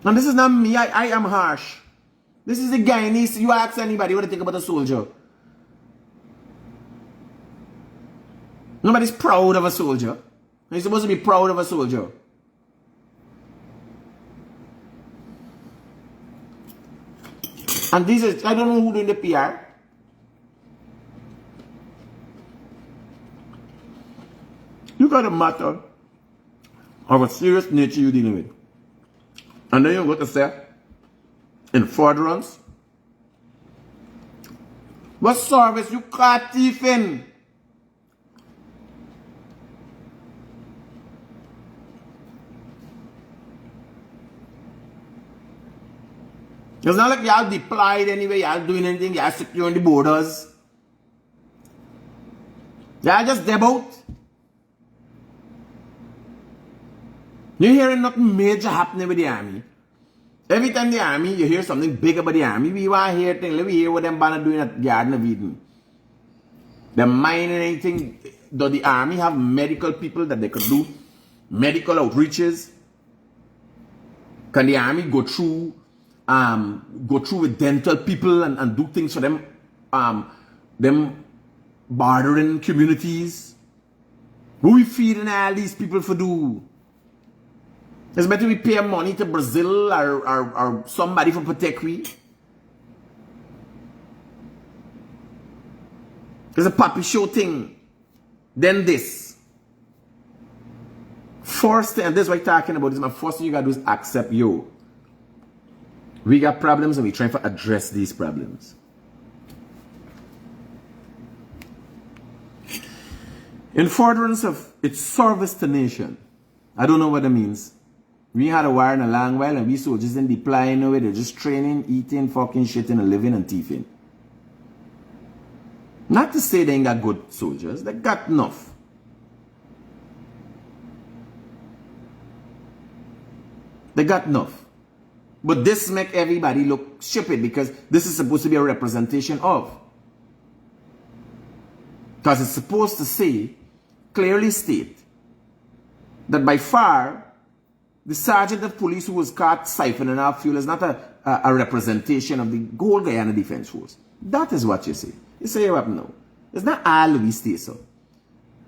Speaker 1: And this is not me. I am harsh. This is the Guyanese. You ask anybody what they think about a soldier. Nobody's proud of a soldier. You're supposed to be proud of a soldier. And this is, I don't know who doing the PR. You got a matter of a serious nature you're dealing with. And then you go to say, in furtherance, what service you caught thief in? It's not like y'all deployed anywhere, y'all doing anything, y'all securing the borders. Y'all just deb out. You're hearing nothing major happening with the army. Every time the army, you hear something big about the army, we want to hear things. Let me hear what them banner doing at Garden of Eden. They're mining anything. Does the army have medical people that they could do? Medical outreaches? Can the army go through with dental people and do things for them, them bordering communities? Who we feeding all these people for do? It's better we pay money to Brazil or somebody for protect we. It's a puppy show thing. Then this. First thing, and this is what I'm talking about, is my first thing you gotta do is accept, yo, we got problems and we're trying to address these problems. In furtherance of its service to nation. I don't know what that means. We had a war in a long while and we soldiers didn't deploy nowhere. They're just training, eating, fucking shitting and living and thieving. Not to say they ain't got good soldiers. They got enough. They got enough. But this make everybody look stupid because this is supposed to be a representation of. Because it's supposed to say, clearly state, that by far, the sergeant of police who was caught siphoning our fuel is not a representation of the whole Guyana Defense Force. That is what you say. You say what no. It's not all we stay so.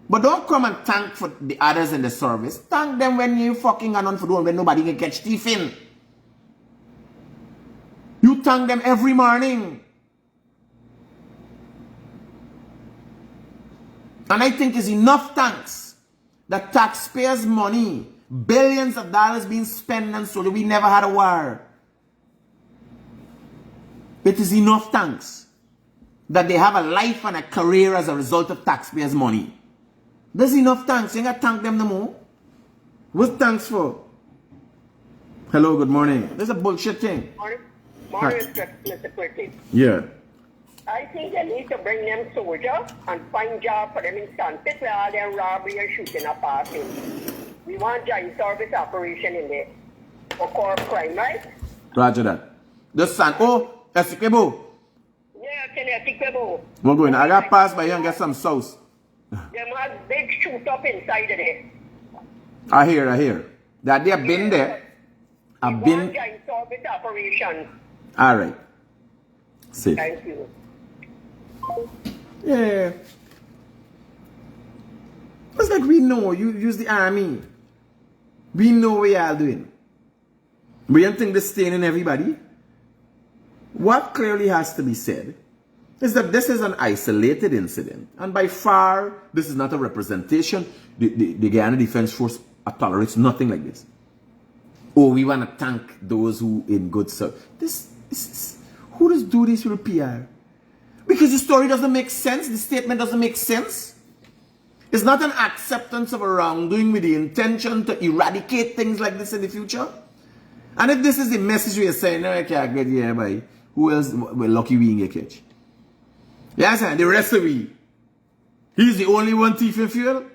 Speaker 1: But don't come and thank for the others in the service. Thank them when you fucking are on for doing when nobody can catch thief in. You thank them every morning. And I think it's enough thanks that taxpayers' money, billions of dollars being spent and so that we never had a war. It is enough thanks that they have a life and a career as a result of taxpayers' money. There's enough thanks. You ain't got to thank them no more. What's thanks for? Hello, good morning. This is a bullshit thing.
Speaker 6: Morning, Mr. Critic.
Speaker 1: Yeah.
Speaker 6: I think they need to bring them soldiers and find job for them in Stanford where all them robbery and shooting are passing. We want joint service operation in there for core crime, right?
Speaker 1: Roger that. The sun. Oh, Esikebo.
Speaker 6: Yeah, Esikebo.
Speaker 1: We're going. I got pass by here and get some sauce.
Speaker 6: Them have big shoot up inside of there.
Speaker 1: I hear. That they have been there. I've been.
Speaker 6: Want joint service operation.
Speaker 1: All right. Safe.
Speaker 6: Thank you.
Speaker 1: Yeah. It's like we know you use the army. We know what y'all doing. We don't think this staying in everybody. What clearly has to be said is that this is an isolated incident. And by far, this is not a representation. The Guyana Defense Force tolerates nothing like this. Oh, we want to thank those who in good service. Who does do this with PR? Because the story doesn't make sense. The statement doesn't make sense. It's not an acceptance of a wrongdoing with the intention to eradicate things like this in the future. And if this is the message we are saying, no, I can't get here, by who else? We're lucky we didn't get catch. Yes, and the rest of we. He's the only one thieving fuel.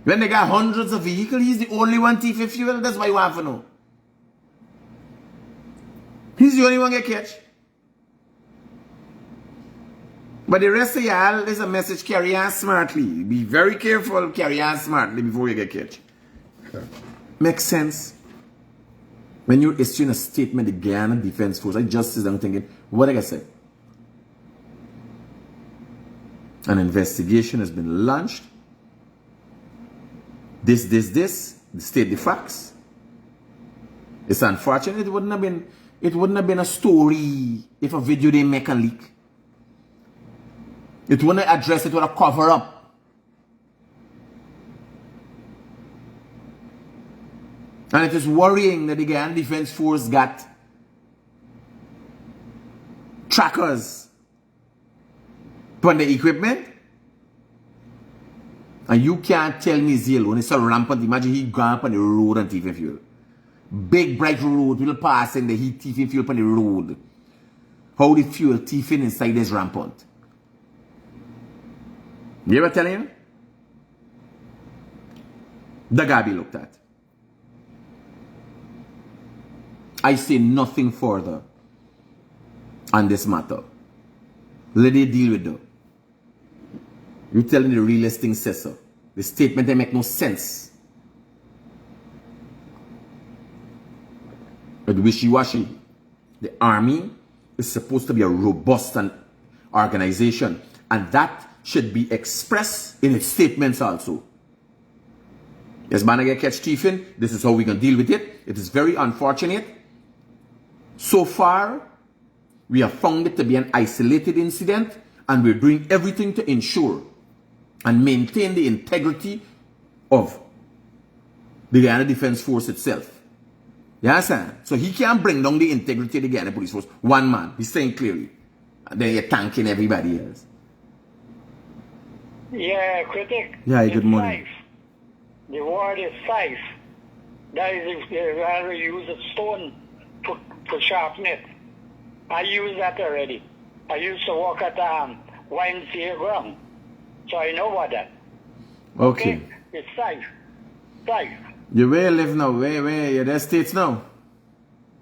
Speaker 1: When they got hundreds of vehicles, he's the only one thieving fuel. That's why you want to know. He's the only one get catch. But the rest of y'all, there's a message, carry on smartly. Be very careful, carry on smartly before you get catch. Makes sense. When you're issuing a statement, the Guyana Defense Force, I just sit down thinking, what did I say? An investigation has been launched. This, state the facts. It's unfortunate. It wouldn't have been a story if a video didn't make a leak. It wouldn't address it with a cover up. And it is worrying that the Guyana Defense Force got trackers on the equipment. And you can't tell me Zeal when it's so rampant. Imagine he gone up on the road and thieving fuel. Big bright road, people passing the heat thieving fuel on the road. How the fuel thieving inside is rampant. You ever tell him? The guy be looked at. I say nothing further on this matter. Let they deal with it. You telling the realest thing, says so. The statement they make no sense. But wishy-washy. The army is supposed to be a robust organization, and that should be expressed in its statements also. Yes, man, I get catch thieving. This is how we can deal with it. It is very unfortunate. So far, we have found it to be an isolated incident, and we're doing everything to ensure and maintain the integrity of the Guyana Defense Force itself. You understand? So he can't bring down the integrity of the Guyana Police Force. One man. He's saying clearly. And then you're thanking everybody else.
Speaker 6: Yeah, Critic.
Speaker 1: Yeah, good morning.
Speaker 6: Safe. The word is safe. That is if they rather use a stone to sharpen it. I use that already. I used to work at YMCA ground. So I know about that.
Speaker 1: Okay.
Speaker 6: It's safe. Safe.
Speaker 1: You where you live now? Where you're there States now?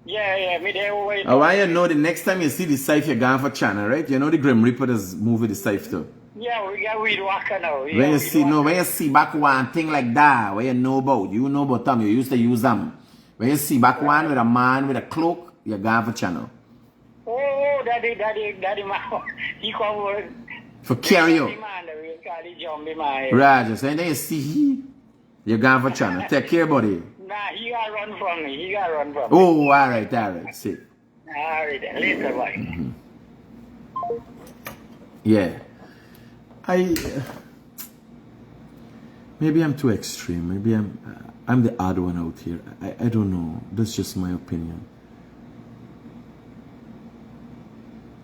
Speaker 6: Yeah, me there always.
Speaker 1: I want you to know the next time you see the scythe, you're going for China, right? You know the Grim Reaper is moving the scythe too.
Speaker 6: Yeah, we got weed whacker now.
Speaker 1: When you see back one thing like that, where you know about them, you used to use them. When you see back one with a man with a cloak, you're going for China.
Speaker 6: Oh, daddy, man. He come
Speaker 1: for carry you. Right, so then you see you're going for China. Take care, buddy.
Speaker 6: Nah, he got run from me.
Speaker 1: Oh, all right. See.
Speaker 6: All right, then. Later, bye.
Speaker 1: Yeah. Maybe I'm too extreme. Maybe I'm the odd one out here. I don't know. That's just my opinion.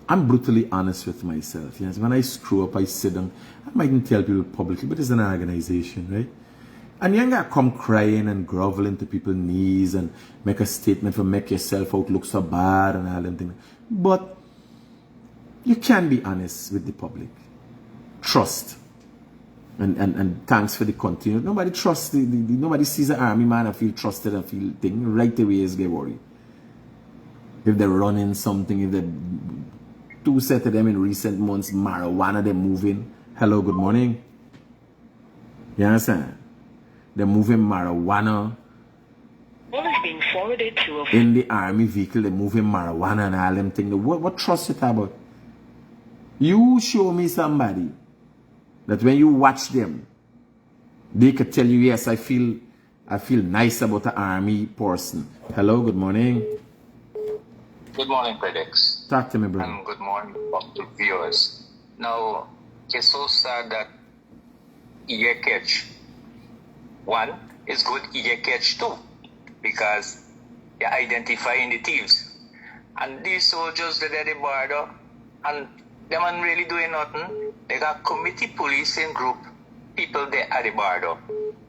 Speaker 1: I'm brutally honest with myself. Yes, when I screw up, I sit down. I mightn't tell people publicly, but it's an organization, right? And you ain't gotta come crying and groveling to people's knees and make a statement for make yourself out look so bad and all them things. But you can be honest with the public. Trust. And thanks for the continued. Nobody trusts nobody sees an army man and feel trusted and feel thing right away as they worry. If they're running something, if they're two set of them in recent months, marijuana, they're moving. Hello, good morning. You understand? They're moving marijuana.
Speaker 6: Being forwarded to
Speaker 1: in the army vehicle, they're moving marijuana and all them things. What trust it about? You show me somebody that when you watch them, they could tell you, yes, I feel nice about the army person. Hello, good morning.
Speaker 7: Good morning, Critics.
Speaker 1: Talk to me, brother.
Speaker 7: And good morning to viewers. Now, it's so sad that you get catch. One, it's good you get catch too, because you're identifying the thieves. And these soldiers that are at the border, and them aren't really doing nothing. They got committee policing group, people there at the border,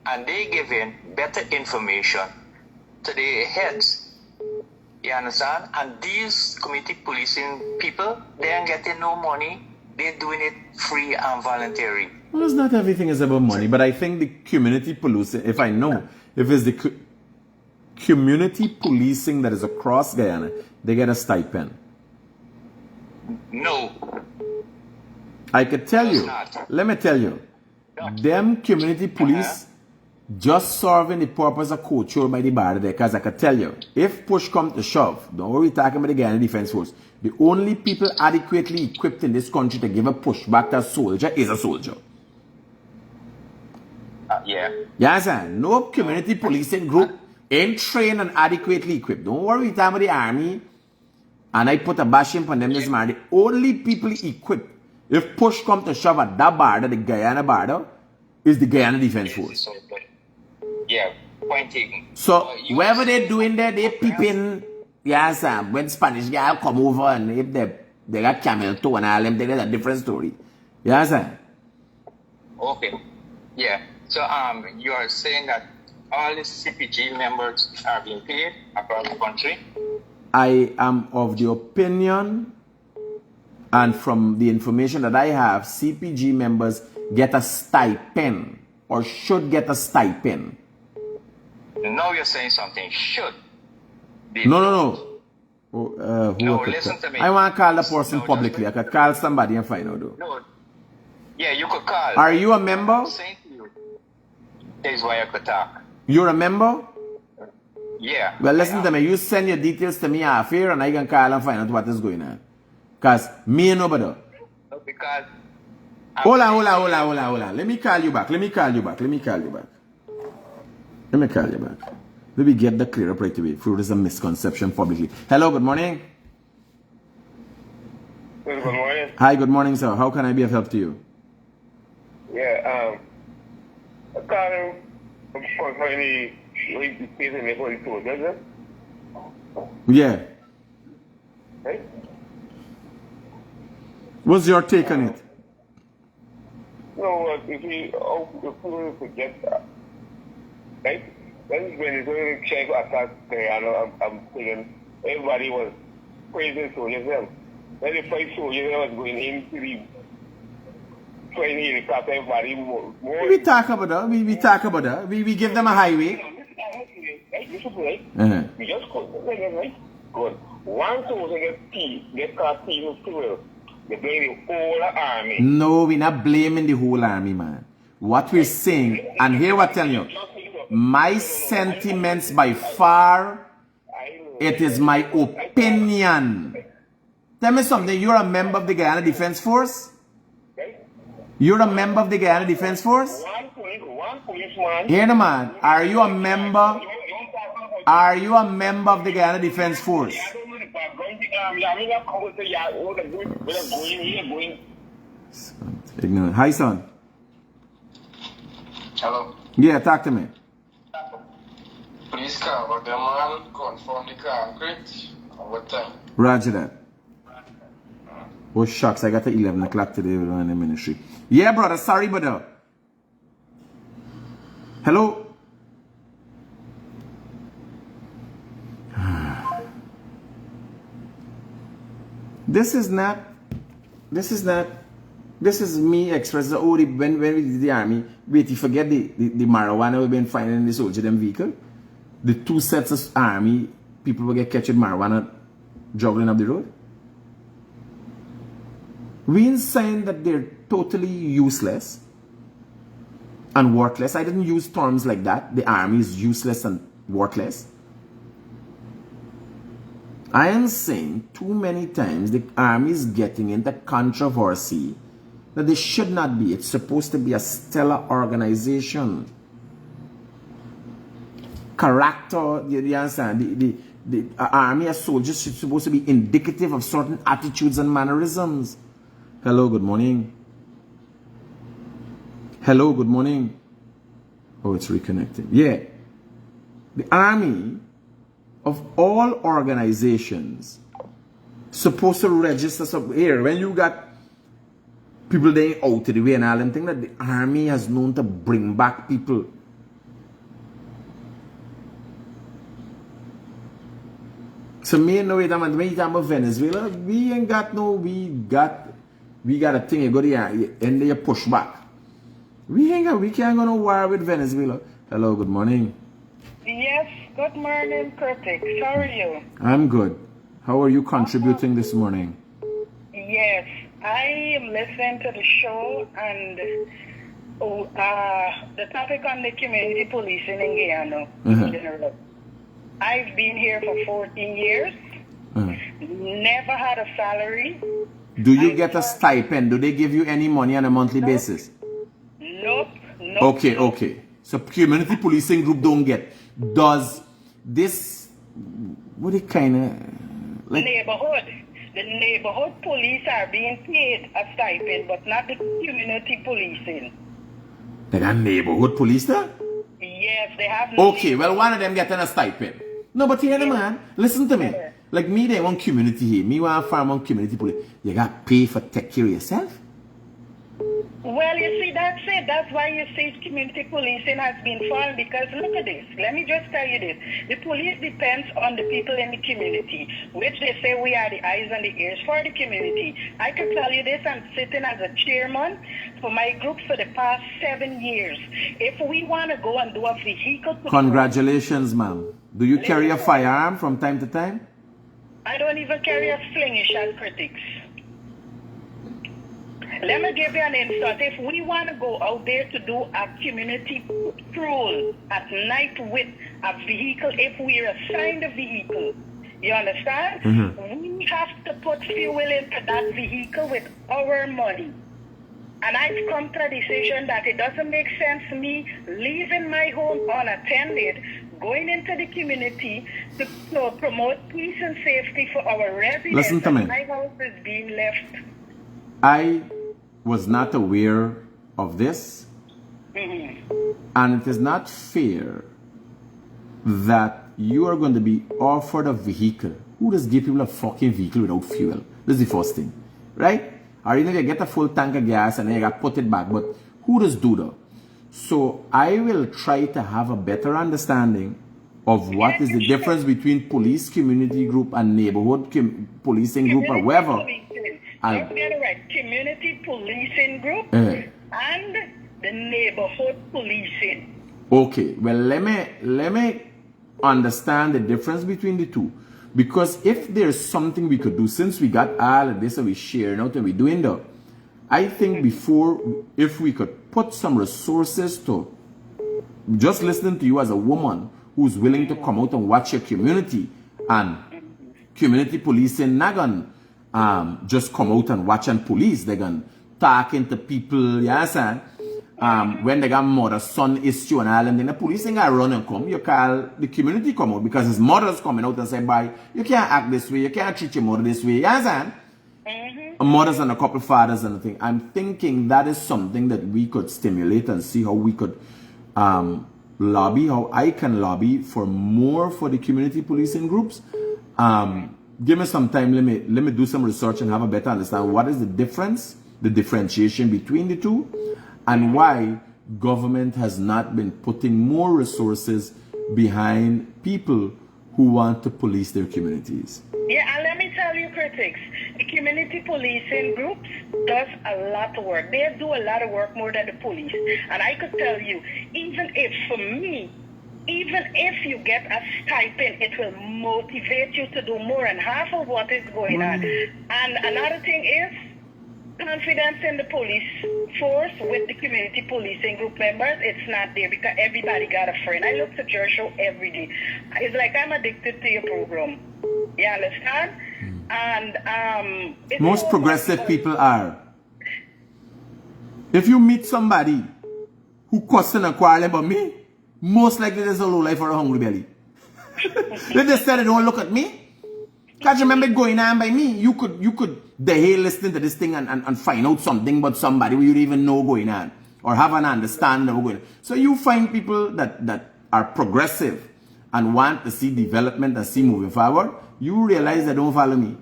Speaker 7: and they giving better information to the heads. You understand? And these community policing people, they ain't getting no money. They're doing it free and voluntary.
Speaker 1: Well, it's not everything is about money, but I think the community policing, if it's the community policing that is across Guyana, they get a stipend.
Speaker 7: No.
Speaker 1: I could tell you,
Speaker 7: not.
Speaker 1: let me tell you, them community police just serving the purpose of control by the border there, because I could tell you, if push comes to shove, don't worry talking about the Guyana Defense Force, the only people adequately equipped in this country to give a push back to a soldier is a soldier.
Speaker 7: Yeah.
Speaker 1: Yes, sir. No community policing group ain't trained and adequately equipped. Don't worry talking about the army, and I put a bashing on them this man. The only people equipped, if push comes to shove at that border, the Guyana border, is the Guyana Defense Force.
Speaker 7: Yeah, point taken.
Speaker 1: So, whatever they're doing there, they peeping, yes, when Spanish guy come over and if they got camel toe and all them, that's a different story. Yes, sir.
Speaker 7: Okay. Yeah. So, you are saying that all the CPG members are being paid across the country?
Speaker 1: I am of the opinion, and from the information that I have, CPG members get a stipend, or should get a stipend.
Speaker 7: Now you're saying something should.
Speaker 1: No.
Speaker 7: No, listen to me.
Speaker 1: I want to call the person publicly. I could call somebody and find out though.
Speaker 7: No. Yeah, you could call.
Speaker 1: Are you a member?
Speaker 7: I'm saying to you, that is why I could talk.
Speaker 1: You're a member?
Speaker 7: Yeah.
Speaker 1: Well, listen to me. You send your details to me half here and I can call and find out what is going on. Because me and nobody.
Speaker 7: No, because...
Speaker 1: Hold on. Let me call you back. Let me call you back. Let me get the clear up right away. Through this is a misconception publicly. Hello, good morning.
Speaker 5: Good morning.
Speaker 1: Hi, good morning, sir. How can I be of help to you?
Speaker 5: Yeah, I can't for any case in the Holy Soldiers,
Speaker 1: Yeah.
Speaker 5: right?
Speaker 1: What's your take on it?
Speaker 5: No, if you forget that, right? When it's going to check attack Guyana, I'm thinking everybody was praising soldiers them. When the fight soldiers was going into the training helicopter, everybody more.
Speaker 1: We talk about that. We give them a highway.
Speaker 5: Right? This is right.
Speaker 1: Uh-huh.
Speaker 5: We just call them, right? Good. One soldier get caught stealing fuel. They blame the whole army.
Speaker 1: No, we're not blaming the whole army, man. What we're saying, and here what I'm telling you, my sentiments by far, it is my opinion. Tell me something, you're a member of the Guyana Defense Force? You're a member of the Guyana Defense Force?
Speaker 5: One policeman.
Speaker 1: Here the man, are you a member? Are you a member of the Guyana Defense Force? Ignorant. Hi, son.
Speaker 7: Hello.
Speaker 1: Yeah, talk to me.
Speaker 7: Please cover the man, confirm the concrete. What time?
Speaker 1: Roger that. Oh, shucks, I got to 11 o'clock today in the ministry. Yeah, brother, sorry, brother. Hello? This is me expressing, oh, when we did the army, wait, you forget the marijuana we've been finding in the soldier them vehicle? The two sets of army, people will get catching marijuana juggling up the road? We ain't saying that they're totally useless and worthless. I didn't use terms like that. The army is useless and worthless. I am saying too many times the army is getting into controversy that they should not be. It's supposed to be a stellar organization. Character, you understand? The army as soldiers is supposed to be indicative of certain attitudes and mannerisms. Hello, good morning. Hello, good morning. Oh, it's reconnecting. Yeah. The army of all organizations supposed to register some here. When you got people they out of the way and all them things, that the army has known to bring back people. So me know it, when you talk about Venezuela, we ain't got no, we got a thing you go there and they push back. We can't go no war with Venezuela. Hello, good morning.
Speaker 8: Yes, good morning, Critic. How are you?
Speaker 1: I'm good. How are you contributing this morning?
Speaker 8: Yes, I am listening to the show and the topic on the community policing in Guyana in general. I've been here for 14 years, never had a salary.
Speaker 1: Do you get a stipend? Do they give you any money on a monthly basis?
Speaker 8: Nope.
Speaker 1: Okay. So community policing group don't get. Does this, what it kind of, like,
Speaker 8: the neighborhood police are being paid a stipend, but not the community policing.
Speaker 1: They got neighborhood police there?
Speaker 8: Yes, they have.
Speaker 1: Okay, well, one of them getting a stipend. No, but here, man, listen to me. Like me, they want community here. Me want farm on community police. You got to pay for take care of yourself.
Speaker 8: Well, you see, that's it. That's why you see community policing has been falling, because look at this. Let me just tell you this. The police depends on the people in the community, which they say we are the eyes and the ears for the community. I can tell you this, I'm sitting as a chairman for my group for the past 7 years. If we want to go and do a vehicle...
Speaker 1: Congratulations, ma'am. Do you carry a firearm from time to time?
Speaker 8: I don't even carry a slingish as critics. Let me give you an instance. If we want to go out there to do a community patrol at night with a vehicle, if we're assigned a vehicle, you understand? We have to put fuel into that vehicle with our money. And I've come to a decision that it doesn't make sense me leaving my home unattended, going into the community to promote peace and safety for our residents.
Speaker 1: Listen to me.
Speaker 8: My house is being left.
Speaker 1: I was not aware of this, and it is not fair that you are going to be offered a vehicle. Who does give people a fucking vehicle without fuel? This is the first thing, right? Or you know, you get a full tank of gas and then you got to put it back, but who does do that? So I will try to have a better understanding of what is the difference between police community group and neighborhood policing group or whatever.
Speaker 8: Community policing group and the neighborhood policing.
Speaker 1: Okay, well let me understand the difference between the two, because if there's something we could do, since we got all of this and we sharing out and we doing that, I think before, if we could put some resources to just listening to you as a woman who's willing to come out and watch your community, and community policing not gonna just come out and watch and police. They're gonna talking to people, you understand? When they got mother son issue and all, and then the police ain't gonna run and come. You call the community come out, because his mother's coming out and say, "Bye, you can't act this way, you can't treat your mother this way," you understand? Mothers and a couple fathers and the thing. I'm thinking that is something that we could stimulate and see how we could lobby, how I can lobby for more for the community policing groups. Give me some time, let me do some research and have a better understand what is the difference, the differentiation between the two, and why government has not been putting more resources behind people who want to police their communities.
Speaker 8: Yeah, and let me tell you, critics, the community policing groups does a lot of work. They do a lot of work more than the police. And I could tell you, even if, for me, even if you get a stipend, it will motivate you to do more and half of what is going on. And another thing is confidence in the police force with the community policing group members. It's not there because everybody got a friend. I look at your show every day. It's like I'm addicted to your program. You understand? And
Speaker 1: most progressive people are. If you meet somebody who cussing and quarreling about me, most likely there's a low life or a hungry belly. They just said, don't look at me. Because you remember going on by me, you could the hell listening to this thing and find out something about somebody who you don't even know going on. Or have an understanding of going on. So you find people that are progressive and want to see development and see moving forward, you realize they don't follow me.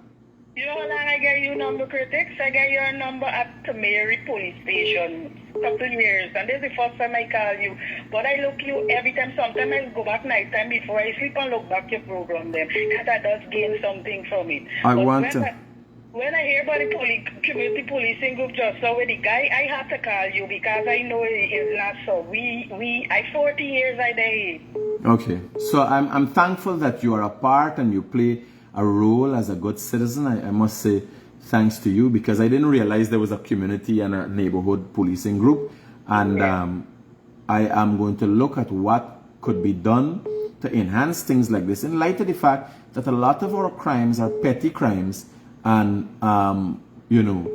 Speaker 8: You know how long I get your number, Critics? I get your number at the Mary police station a couple years, and this is the first time I call you. But I look you every time. Sometimes I go back night time before I sleep and look back your program them, because I does gain something from it. When I hear about the community policing group just so with the guy, I have to call you because I know it is not so. I 40 years I there.
Speaker 1: Okay, so I'm thankful that you are a part and you play a role as a good citizen. I must say thanks to you, because I didn't realize there was a community and a neighborhood policing group, and I am going to look at what could be done to enhance things like this in light of the fact that a lot of our crimes are petty crimes, and you know,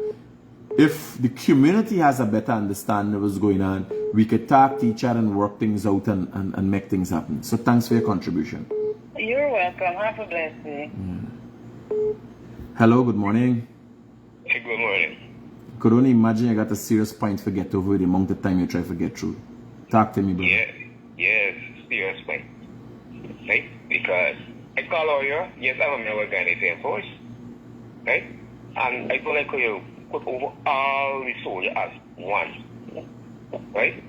Speaker 1: if the community has a better understanding of what's going on, we could talk to each other and work things out and make things happen. So thanks for your contribution.
Speaker 8: You're welcome. Have a blessed day.
Speaker 1: Hello, good morning.
Speaker 5: Hey, good morning.
Speaker 1: Could only imagine you got a serious point to get over the amount of time you try to get through. Talk to me, brother.
Speaker 5: Yes, serious point. Right? Because I call lawyer, yes, I'm a member of the Guyanese force. Right? And I feel like you put over all the soldiers as one. Right?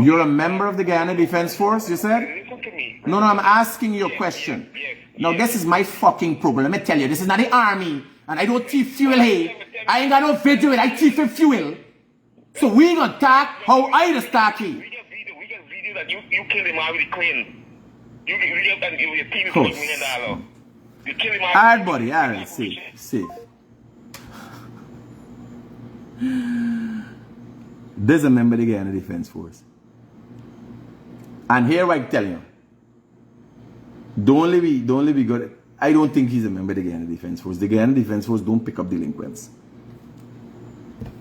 Speaker 1: You're a member of the Guyana Defense Force, you said?
Speaker 5: Listen to me.
Speaker 1: No, I'm asking you a question. Now, this is my fucking program. Let me tell you, this is not the army. And I don't thief fuel here. I ain't got no video with I thief fuel. So we ain't gonna talk how I just talk here.
Speaker 5: We get video that you killed him out with the crane. You get your team $1 million. You kill him out.
Speaker 1: Alright, buddy, alright, safe. There's a member of the Guyana Defense Force. And here I tell you, don't only be good. I don't think he's a member of the Guyana Defense Force. The Guyana Defense Force don't pick up delinquents.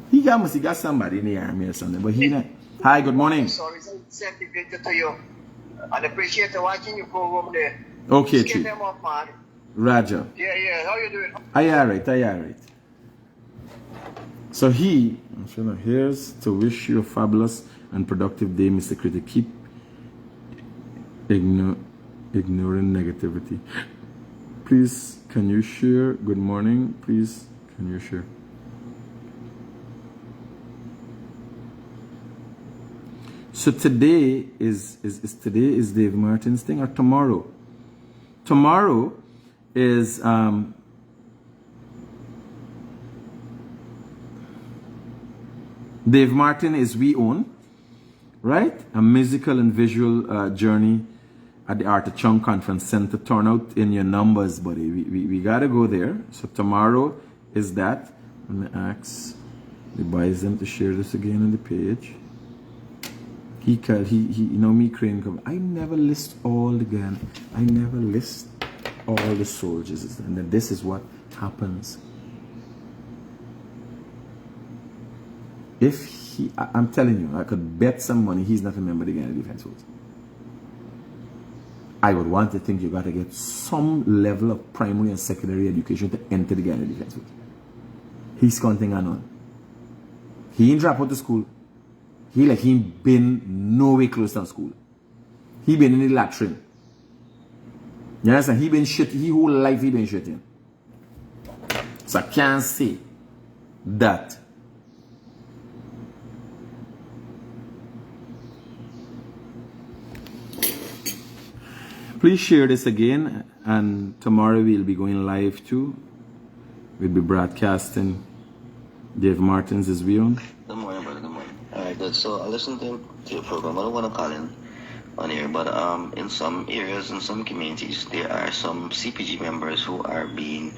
Speaker 1: He got somebody in the army or something, but he not. Hi, good morning.
Speaker 9: Sorry, certificate to you. I appreciate watching your program there.
Speaker 1: Okay, Chief. Raja.
Speaker 9: Yeah, how you doing?
Speaker 1: I alright. So here's to wish you a fabulous and productive day, Mr. Critic. Keep ignoring negativity. Please, can you share? Good morning. Please, can you share? So today is Dave Martin's thing, or tomorrow? Tomorrow is Dave Martin is We Own, right? A musical and visual journey at the Art of Chung Conference Center. Turn out in your numbers, buddy. We gotta go there. So tomorrow is that. Let me ask the boys them to share this again on the page. He you know me, Crane. I never list all the gun. I never list all the soldiers, and then this is what happens. If I'm telling you, I could bet some money he's not a member of the Guyanese Defense Force. I would want to think you got to get some level of primary and secondary education to enter the Guyanese Defense Force. He's counting on. He ain't drop out of school. He been nowhere close to school. He been in the latrine. You understand? He been shit. He whole life he been shitting. So I can't say that. Please share this again, and tomorrow we'll be going live too. We'll be broadcasting Dave Martin's Is We Own.
Speaker 10: Good morning, brother. Good morning. Alright, good. So I listened to your program. I don't want to call in on here, but in some areas, in some communities, there are some CPG members who are being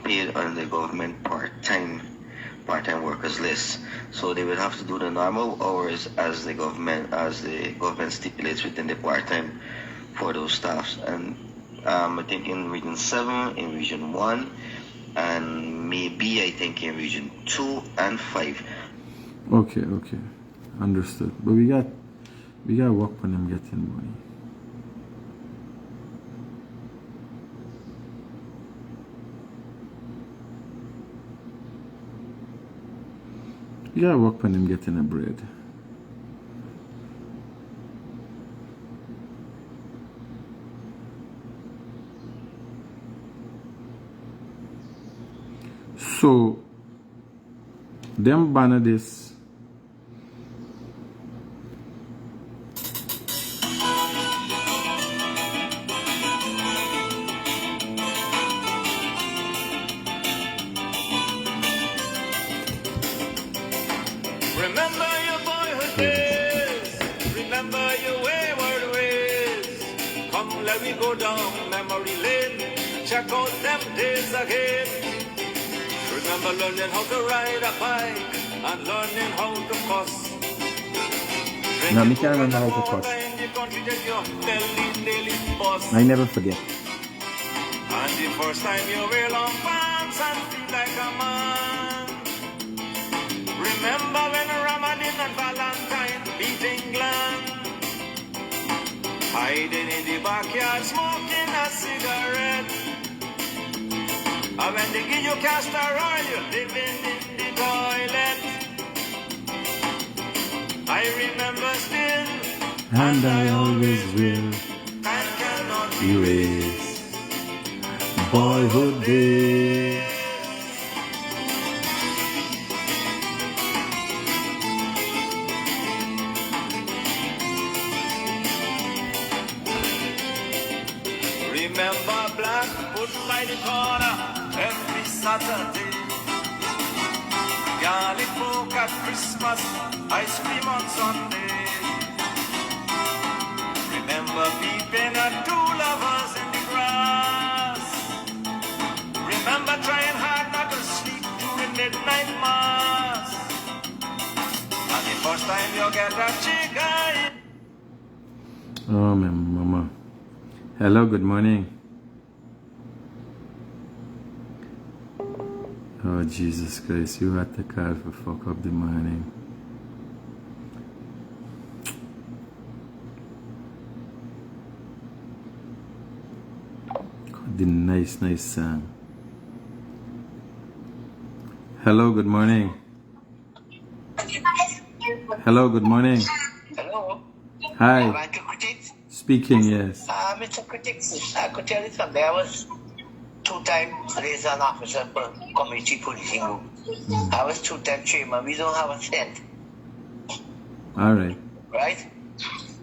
Speaker 10: paid on the government part-time workers list. So they will have to do the normal hours as the government stipulates within the part-time for those staffs. And I think in region 7, in region 1, and maybe I think in region 2 and 5.
Speaker 1: Okay. Understood. But we got work on them getting money. You gotta work on him getting a bread. So, them banner this.
Speaker 11: Remember your boyhood days. Remember your wayward ways. Come, let me go down memory lane. Check out them days again. Remember learning how to ride a bike and learning how to cuss.
Speaker 1: No, me can't remember how to cuss. I never forget.
Speaker 11: And the first time you wear long pants and feel like a man. Remember when Ramadan and Valentine beat England? Hiding in the backyard smoking a cigarette. And when they give you castor oil, you're living in the toilet. I remember still,
Speaker 1: And I always will
Speaker 11: and cannot
Speaker 1: erase boyhood days.
Speaker 11: remember black put by the corner every Saturday. Garlic folk at Christmas, ice cream on Sunday. Remember peeping at two lovers in the grass. Remember trying hard not to sleep during midnight mass. And the first time you get a chicken.
Speaker 1: Oh, my mama. Hello, good morning. Oh, Jesus Christ, you had to call for fuck up the morning. God, the nice song. Hello, good morning. Hello, good morning.
Speaker 9: Hello.
Speaker 1: Hi.
Speaker 9: Am I to Critic?
Speaker 1: Speaking, yes.
Speaker 9: Mr. Critic, I could tell you something. I was 2-time liaison officer for community policing group. I was 2-time chairman. We don't have a cent.
Speaker 1: All right.
Speaker 9: Right?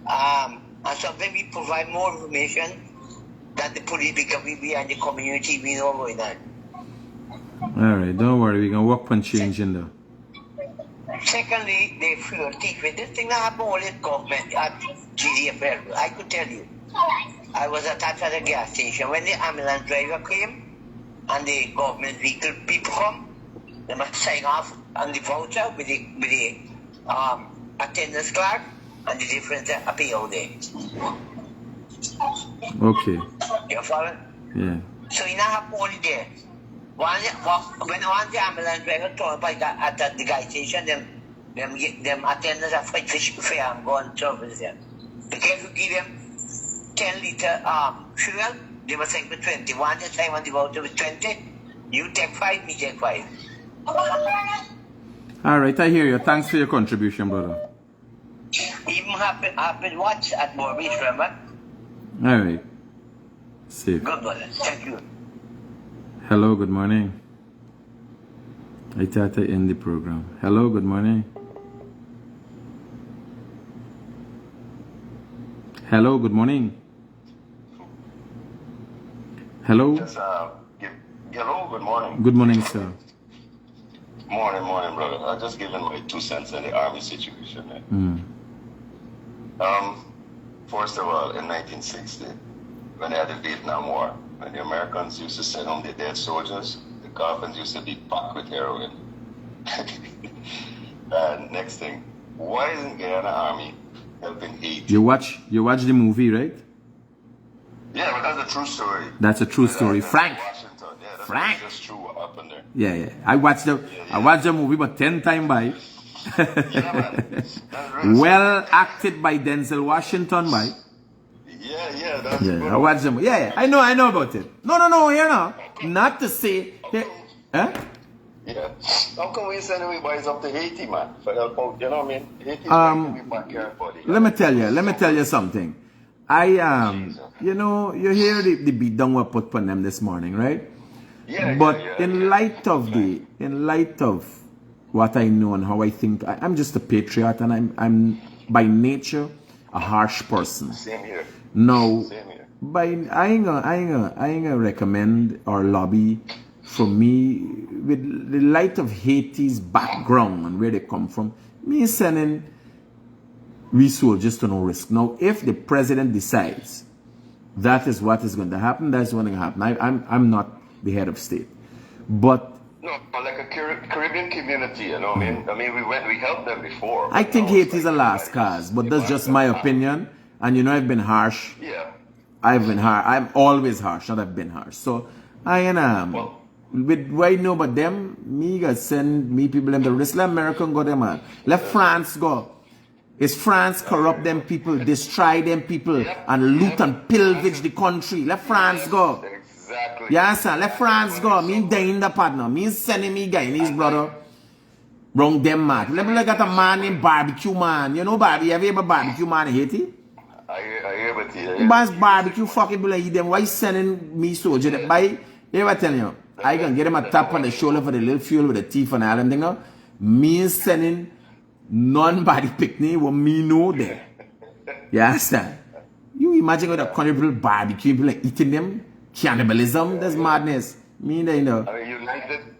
Speaker 9: And sometimes we provide more information than the police because we are in the community. We know what's going on.
Speaker 1: All right. Don't worry. We can work on changing though.
Speaker 9: Secondly, they feel thief. This thing that happened only at government, at GDFL. I could tell you. I was attached at a gas station. When the ambulance driver came and the government vehicle people come, they must sign off on the voucher with the attendance clerk and the difference I pay out there.
Speaker 1: Okay.
Speaker 9: You follow?
Speaker 1: Yeah.
Speaker 9: So it not happen only there. When the ambulance driver told about at the gas station, them attendants are fight fish fair and go on service there. Because you give them 10-liter fuel, they must take for 20. One time on the voucher with 20, you take 5, me take 5.
Speaker 1: All right, I hear you. Thanks for your contribution, brother.
Speaker 9: Even happen watch at Morbish, remember?
Speaker 1: All right. Safe.
Speaker 9: Good, brother. Thank you.
Speaker 1: Hello, good morning. I thought I end the program. Hello, good morning. Hello, good morning. Hello.
Speaker 12: Yes, hello, good morning.
Speaker 1: Good morning, sir.
Speaker 12: Morning, brother. I just given my 2 cents on the army situation. First of all, in 1960, when they had the Vietnam War, when the Americans used to send home their dead soldiers, the coffins used to be packed with heroin. And next thing, why isn't Guyana Army helping Haiti?
Speaker 1: You watch the movie, right?
Speaker 12: Yeah, but that's a true story.
Speaker 1: That's a true story. Frank.
Speaker 12: Washington. Yeah, that's
Speaker 1: Frank.
Speaker 12: just true what happened there.
Speaker 1: Yeah. I watched the movie but 10 times by. Well acted by Denzel Washington by.
Speaker 12: Yeah, that's
Speaker 1: Yeah,
Speaker 12: good.
Speaker 1: I watched them. Yeah, I know about it. No, you know. Not to say. Huh?
Speaker 12: Yeah. How come we send we boys up to Haiti, man? For help out, you know what I mean? Haiti's right in the backyard, buddy.
Speaker 1: Let me tell you something. You know, you hear the beat down we put on them this morning, right?
Speaker 12: Yeah.
Speaker 1: But in light of what I know and how I think, I'm just a patriot, and I'm by nature a harsh person.
Speaker 12: Same here.
Speaker 1: No,
Speaker 12: Same here.
Speaker 1: I ain't gonna recommend or lobby for me with the light of Haiti's background and where they come from. Me sending resources to no risk. Now, if the president decides that is what is going to happen, that's what's going to happen. I'm not the head of state, but
Speaker 12: no, like a Caribbean community, you know what I mean? I mean, we helped them before.
Speaker 1: I think Haiti is a last cause, but that's just my opinion. And you know, I've been harsh.
Speaker 12: Yeah.
Speaker 1: I've been harsh. I'm always harsh, not I've been harsh. So I am. With what I know about them, me got send me people in the risk. Let America go there, man. Let France go. Is France corrupt them people, destroy them people, and loot and pillage the country? Let France go.
Speaker 12: Exactly.
Speaker 1: Yes, sir. Let France go. Me dying the partner. Me sending me Guyanese brother. Wrong them man. Let me look at a man named Barbecue Man. You know Barbie? Have you ever barbecue man in Haiti?
Speaker 12: I hear about you.
Speaker 1: You buy barbecue fucking people eat them. Why sending me soldier that buy? Ever tell you? I can get him a tap on the shoulder for the little fuel with the teeth and all them thing. Me sending non-body picnic what me know there. You understand? You imagine what a country people barbecue people like eating them? Cannibalism? That's madness. Me there, you know.
Speaker 12: I mean,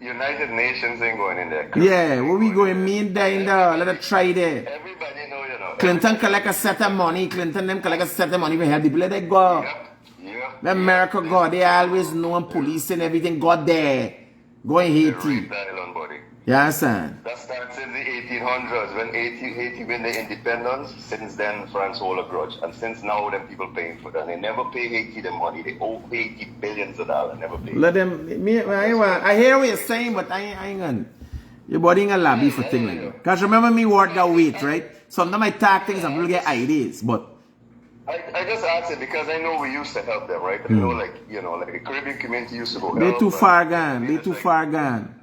Speaker 12: United Nations ain't going in there.
Speaker 1: Yeah, where we going? Me there, you know. Let us try there.
Speaker 12: Everybody know, you know.
Speaker 1: Clinton collect a set of money. Clinton them collect a set of money for help people. Let them go.
Speaker 12: Yep.
Speaker 1: Let America go. They always know and police and everything. Go there. Go in Haiti. You understand?
Speaker 12: That starts in the 1800s when Haiti win the independence. Since then, France hold a grudge. And since now, them people paying for that. They never pay Haiti the money. They owe Haiti billions of dollars. Never pay.
Speaker 1: Let them. I hear what you're saying, but I ain't gonna. Your body ain't gonna lobby for things like that. Because remember me work that weight, right? Sometimes I talk things and people get ideas, but.
Speaker 12: I just asked it because I know we used to help them, right? I know, like, you know, like the Caribbean community used to go help.
Speaker 1: They too far gone. They too far gone.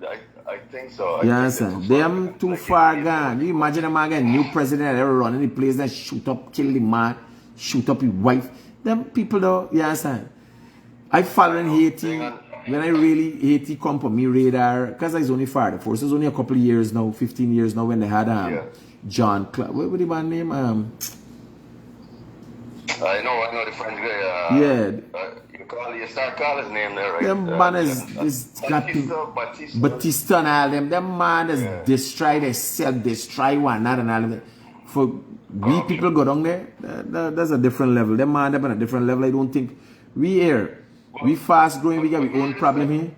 Speaker 12: I think so.
Speaker 1: Yes, sir. Them too far gone. You imagine a man get a new president that ever run any place and shoot up, kill the man, shoot up his wife. Them people though, yes, sir. I follow in Haiti. When I really Haiti come for me radar, because I was only far for. So it's only a couple of years now, 15 years now when they had John Clark. What was the man name?
Speaker 12: I know the French guy. You start calling his name there, right?
Speaker 1: Them man is Batista and all them. Them man is destroy themselves, destroy one another and all of that. For we people go down there, that's a different level. Them man them on a different level. I don't think we here. We fast growing, we got our own problem here.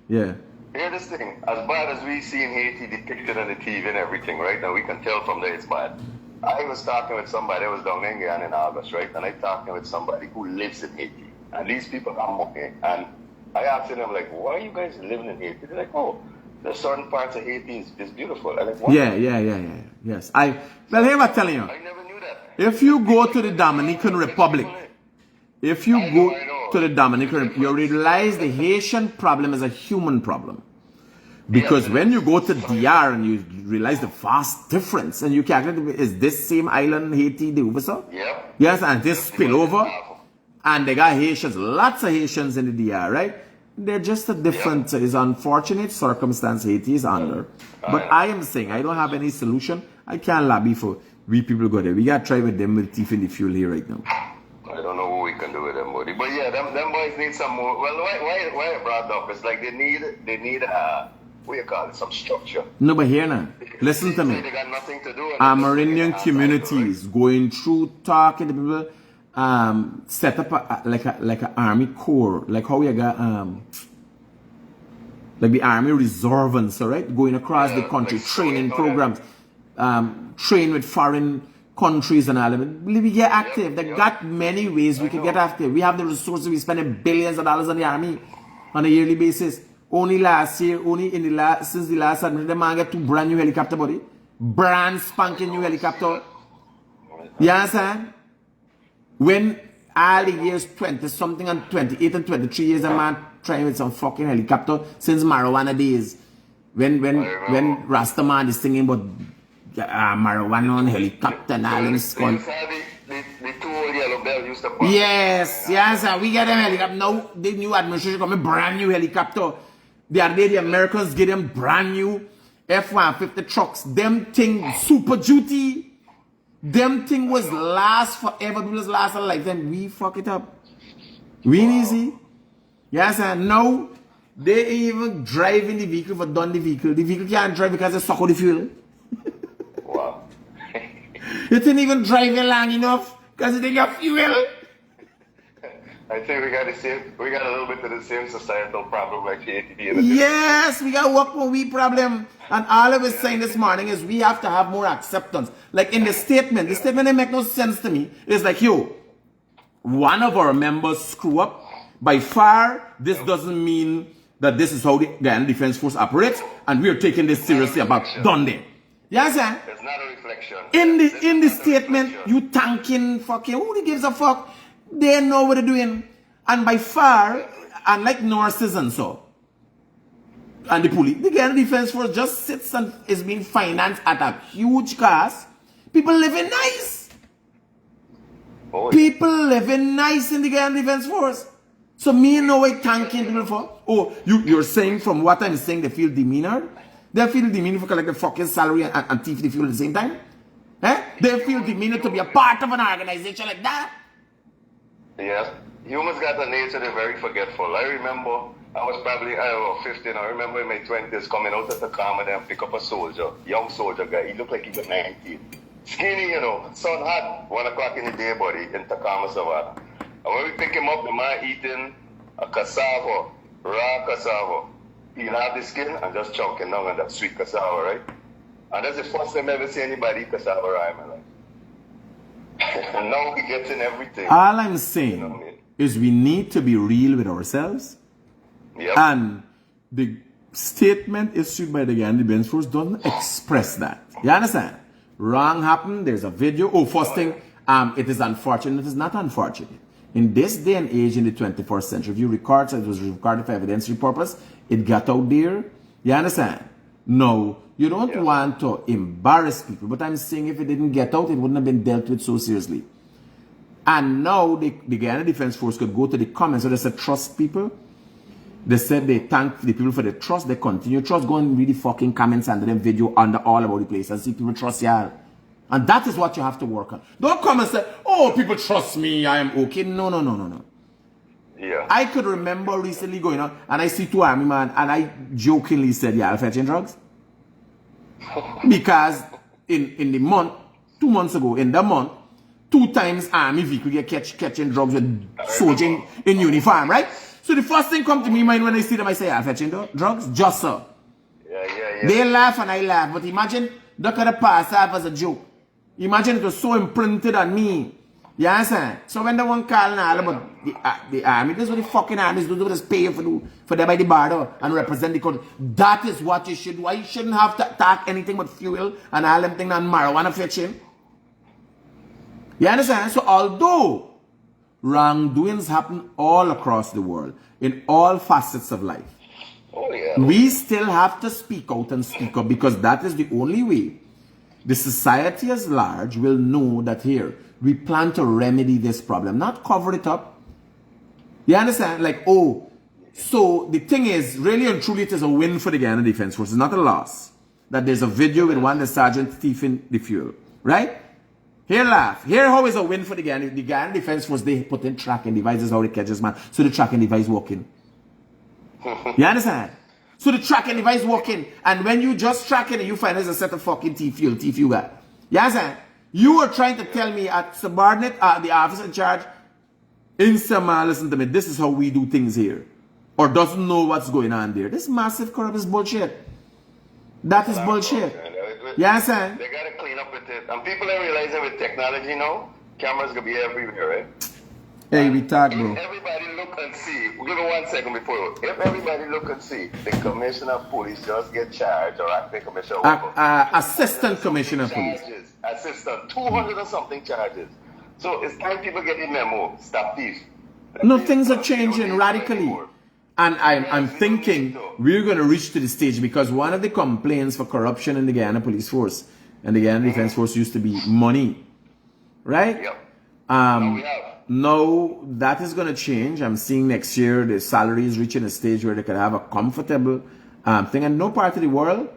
Speaker 1: Yeah.
Speaker 12: Hear this thing. As bad as we see in Haiti depicted on the TV and everything, right? Now we can tell from there it's bad. I was talking with somebody, I was down in Guyana in August, right? And I talking with somebody who lives in Haiti. And these people are okay. And I asked them, like, why are you guys living in Haiti? They're like, oh, there's certain parts of Haiti is beautiful. I'm like, what?
Speaker 1: Yeah. Yes. Well, here I'm telling you.
Speaker 12: I never knew that.
Speaker 1: If you go to the Dominican Republic, you realize the Haitian problem is a human problem. Because when you go to DR and you realize the vast difference, and you calculate, is this same island Haiti the over?
Speaker 12: Yep.
Speaker 1: Yes, and this spill over, and they got Haitians, lots of Haitians in the DR, right? They're just a different, it's unfortunate circumstance Haiti is under. But I am saying, I don't have any solution. I can't lobby for we people go there. We got to try with them with teeth in the fuel here right now.
Speaker 12: I don't know what we can do with them, buddy. But yeah, them boys need some more. Well, why I brought up? It's like they need what do you call it, some structure.
Speaker 1: No, but here now, listen to me.
Speaker 12: They got nothing to do.
Speaker 1: Amerindian communities going through talking to people, set up like an army corps, like how we got like the army reservants, all right, going across the country, like training programs, train with foreign countries and all of it. We get active. They got many ways we can get active. We have the resources. We spending billions of dollars on the army on a yearly basis. Only last year, since the last admission, the man get 2 brand new helicopter, buddy. Brand spanking new helicopter. You understand? When all the years 20 something and 28 and 23 years, a man trying with some fucking helicopter since marijuana days. When Rastaman is singing about marijuana on helicopter and all this
Speaker 12: The two old yellow bells used to pop.
Speaker 1: Yes, we get them helicopter. Now the new administration come a brand new helicopter. The other day the Americans get them brand new F-150 trucks. Them thing super duty. Them thing was last forever. It was last a lifetime. We fuck it up. Real easy. Yes, and now they even drive in the vehicle for done the vehicle. The vehicle can't drive because they suck out the fuel.
Speaker 12: Wow.
Speaker 1: You didn't even drive it long enough because it didn't got fuel.
Speaker 12: I think we got a little bit of the same societal problem like Haiti.
Speaker 1: Yes, we got work for we problem. And all I was saying this morning is we have to have more acceptance. Like in the statement didn't make no sense to me. It's like, yo, one of our members screw up. By far, this doesn't mean that this is how the Guyana Defense Force operates, and we are taking this seriously about Dundee. Yes, sir?
Speaker 12: It's not a reflection.
Speaker 1: In the statement, you thanking fucking who gives a fuck? They know what they're doing. And by far, unlike nurses and so, and the police, the Guyana Defense Force just sits and is being financed at a huge cost. People living nice.
Speaker 12: Oh,
Speaker 1: people living nice in the Guyana Defense Force. So me know what thanking people for. Oh, you're saying from what I'm saying they feel demeanored? They feel demeanored for collect the fucking salary and thief the fuel at the same time? Eh? They feel demeanored to be a part of an organization like that?
Speaker 12: Yes. Humans got a nature, they're very forgetful. I remember, I was probably, 15. I remember in my 20s coming out of the car and pick up a soldier, young soldier guy. He looked like he was 19. Skinny, sun hot, 1 o'clock in the day, buddy, in Tacoma, Savannah. And when we pick him up, the man eating a cassava, raw cassava. He'll have the skin and just chunking down on that sweet cassava, right? And that's the first time I ever see anybody eat cassava raw in my life. And now we getting everything.
Speaker 1: All I'm saying is we need to be real with ourselves.
Speaker 12: Yep.
Speaker 1: And the statement issued by the Guyana Defense Force doesn't express that. You understand? Wrong happened. There's a video. First thing, it is unfortunate. It is not unfortunate. In this day and age, in the 21st century, if you record, so it was recorded for evidentiary purpose, it got out there. You understand? No, you don't want to embarrass people. But I'm saying if it didn't get out, it wouldn't have been dealt with so seriously. And now the Guyana Defense Force could go to the comments. So they said, trust people. They said they thank the people for the trust. They continue trust. Go and read the fucking comments under them video under all about the place and see people trust y'all. And that is what you have to work on. Don't come and say, oh, people trust me, I am okay. No.
Speaker 12: Yeah.
Speaker 1: I could remember recently going on and I see two army man and I jokingly said, yeah, I'll fetching drugs. Because in the month, 2 months ago, in the month, 2 times army vehicle get catching drugs with soldier in uniform, right? So the first thing come to me mind when I see them, I say, I'll fetching drugs? Just so.
Speaker 12: Yeah.
Speaker 1: They laugh and I laugh. But imagine, that could have passed off as a joke. Imagine it was so imprinted on me. You understand? So when the one call and all about the army, this is what the fucking armies do. They just pay you for them by the border and represent the country. That is what you should do. Why you shouldn't have to attack anything but fuel and all them things and marijuana fetching. You understand? So although wrongdoings happen all across the world, in all facets of life, we still have to speak out and speak up because that is the only way the society as large will know that here, we plan to remedy this problem, not cover it up. You understand? Like, oh, so the thing is, really and truly, it is a win for the Guyana Defense Force. It's not a loss. That there's a video with one of the sergeant thieving the fuel. Right? Here laugh. Here how is a win for the Guyana Defense Force. They put in tracking devices how they catch this man. So the tracking device working. You understand? So the tracking device working. And when you just track it and you find there's a set of fucking thief you got. You understand? You are trying to tell me at subordinate, the officer in charge, in Sama, listen to me, this is how we do things here. Or doesn't know what's going on there. This massive corrupt is bullshit. That is bullshit. You understand?
Speaker 12: They gotta clean up with it. And people are realizing with technology now, cameras gonna be everywhere, right?
Speaker 1: Hey, we talk, bro.
Speaker 12: If everybody look and see, we'll give it 1 second before. If everybody look and see, the commissioner of police just get charged, or acting commissioner.
Speaker 1: Assistant commissioner of police.
Speaker 12: Assistant, 200 or something charges. So it's time people get the memo. Stop thief.
Speaker 1: No, things are changing radically. And I'm thinking we're going to reach to the stage because one of the complaints for corruption in the Guyana Police Force and the Guyana Defense Force used to be money, right?
Speaker 12: Yep.
Speaker 1: Now that is going to change. I'm seeing next year the salaries reaching a stage where they can have a comfortable thing. And no part of the world,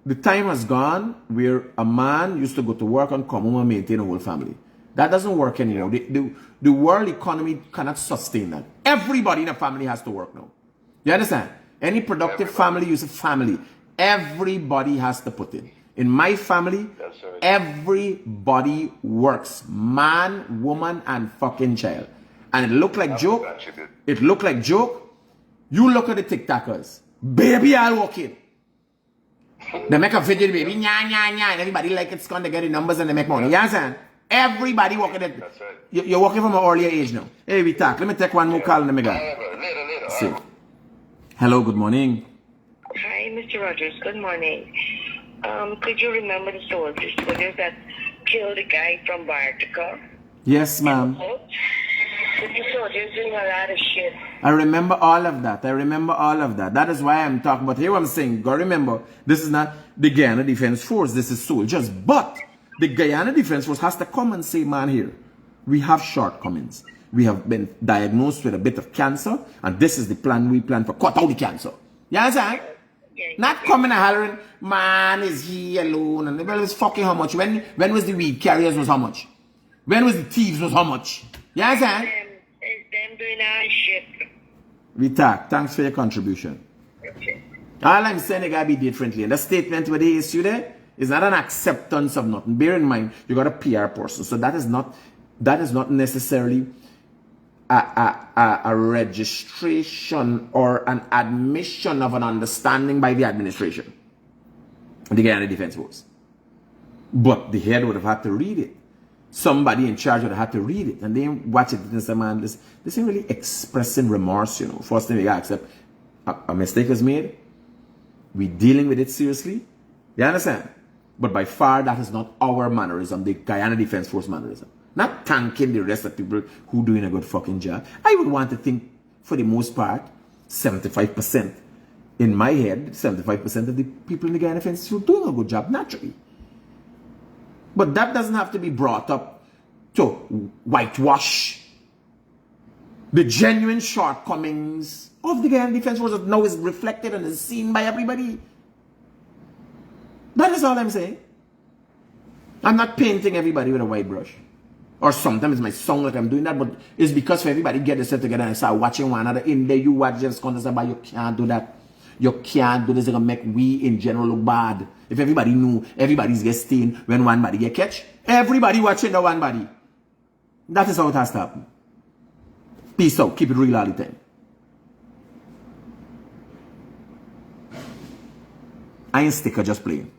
Speaker 1: the time has gone where a man used to go to work and come home and maintain a whole family. That doesn't work anymore. The world economy cannot sustain that. Everybody in a family has to work now. You understand? Any productive family is a family. Everybody has to put in. In my family, everybody works. Man, woman, and fucking child. And it look like joke. It look like joke. You look at the TikTokers. Baby, I'll walk in. They make a video, baby, nya, nya, nya. And everybody like it's gone to get the numbers and they make money. You understand? Everybody walking it. That's right. You're walking from an earlier age now. Hey, we talk. Let me take one more call and let me go.
Speaker 12: Later.
Speaker 1: See. Hello, good morning.
Speaker 13: Hi, Mr. Rogers. Good morning. Could you remember the soldiers that killed the guy from Bartica?
Speaker 1: Yes, ma'am.
Speaker 13: The soldiers doing a lot of shit.
Speaker 1: I remember all of that. That is why I'm talking about. Here what I'm saying. Go remember, this is not the Guyana Defense Force. This is soldiers. But the Guyana Defense Force has to come and say, man, here, we have shortcomings. We have been diagnosed with a bit of cancer, and this is the plan we plan for. Cut out the cancer. You understand? Not coming and hollering, man, is he alone? And well, it's fucking how much? When was the weed carriers was how much? When was the thieves was how much? You understand?
Speaker 13: It's them doing all shit.
Speaker 1: We talk. Thanks for your contribution.
Speaker 13: Okay.
Speaker 1: All I'm saying, it gotta be differently. And the statement where they issue there is not an acceptance of nothing. Bear in mind, you got a PR person. So that is not necessarily a registration or an admission of an understanding by the administration, the Guyana Defense Force. But the head would have had to read it. Somebody in charge would have had to read it and then watch it and say, man, this ain't really expressing remorse, you know. First thing we gotta accept, a mistake was made. We're dealing with it seriously. You understand? But by far, that is not our mannerism, the Guyana Defense Force mannerism. Not thanking the rest of people who doing a good fucking job. I would want to think, for the most part, 75%. In my head, 75% of the people in the Guyana Defense Force doing a good job, naturally. But that doesn't have to be brought up to whitewash the genuine shortcomings of the Guyana Defense Force that now is reflected and is seen by everybody. That is all I'm saying. I'm not painting everybody with a white brush. Or sometimes it might sound like I'm doing that, but it's because for everybody get themselves together and start watching one another. In there, you watch just going to say, but you can't do that. You can't do this. It's going to make we in general look bad. If everybody knew, everybody's get stained when one body get catch. Everybody watching the one body. That is how it has to happen. Peace out. Keep it real all the time. I ain't sticker, just playing.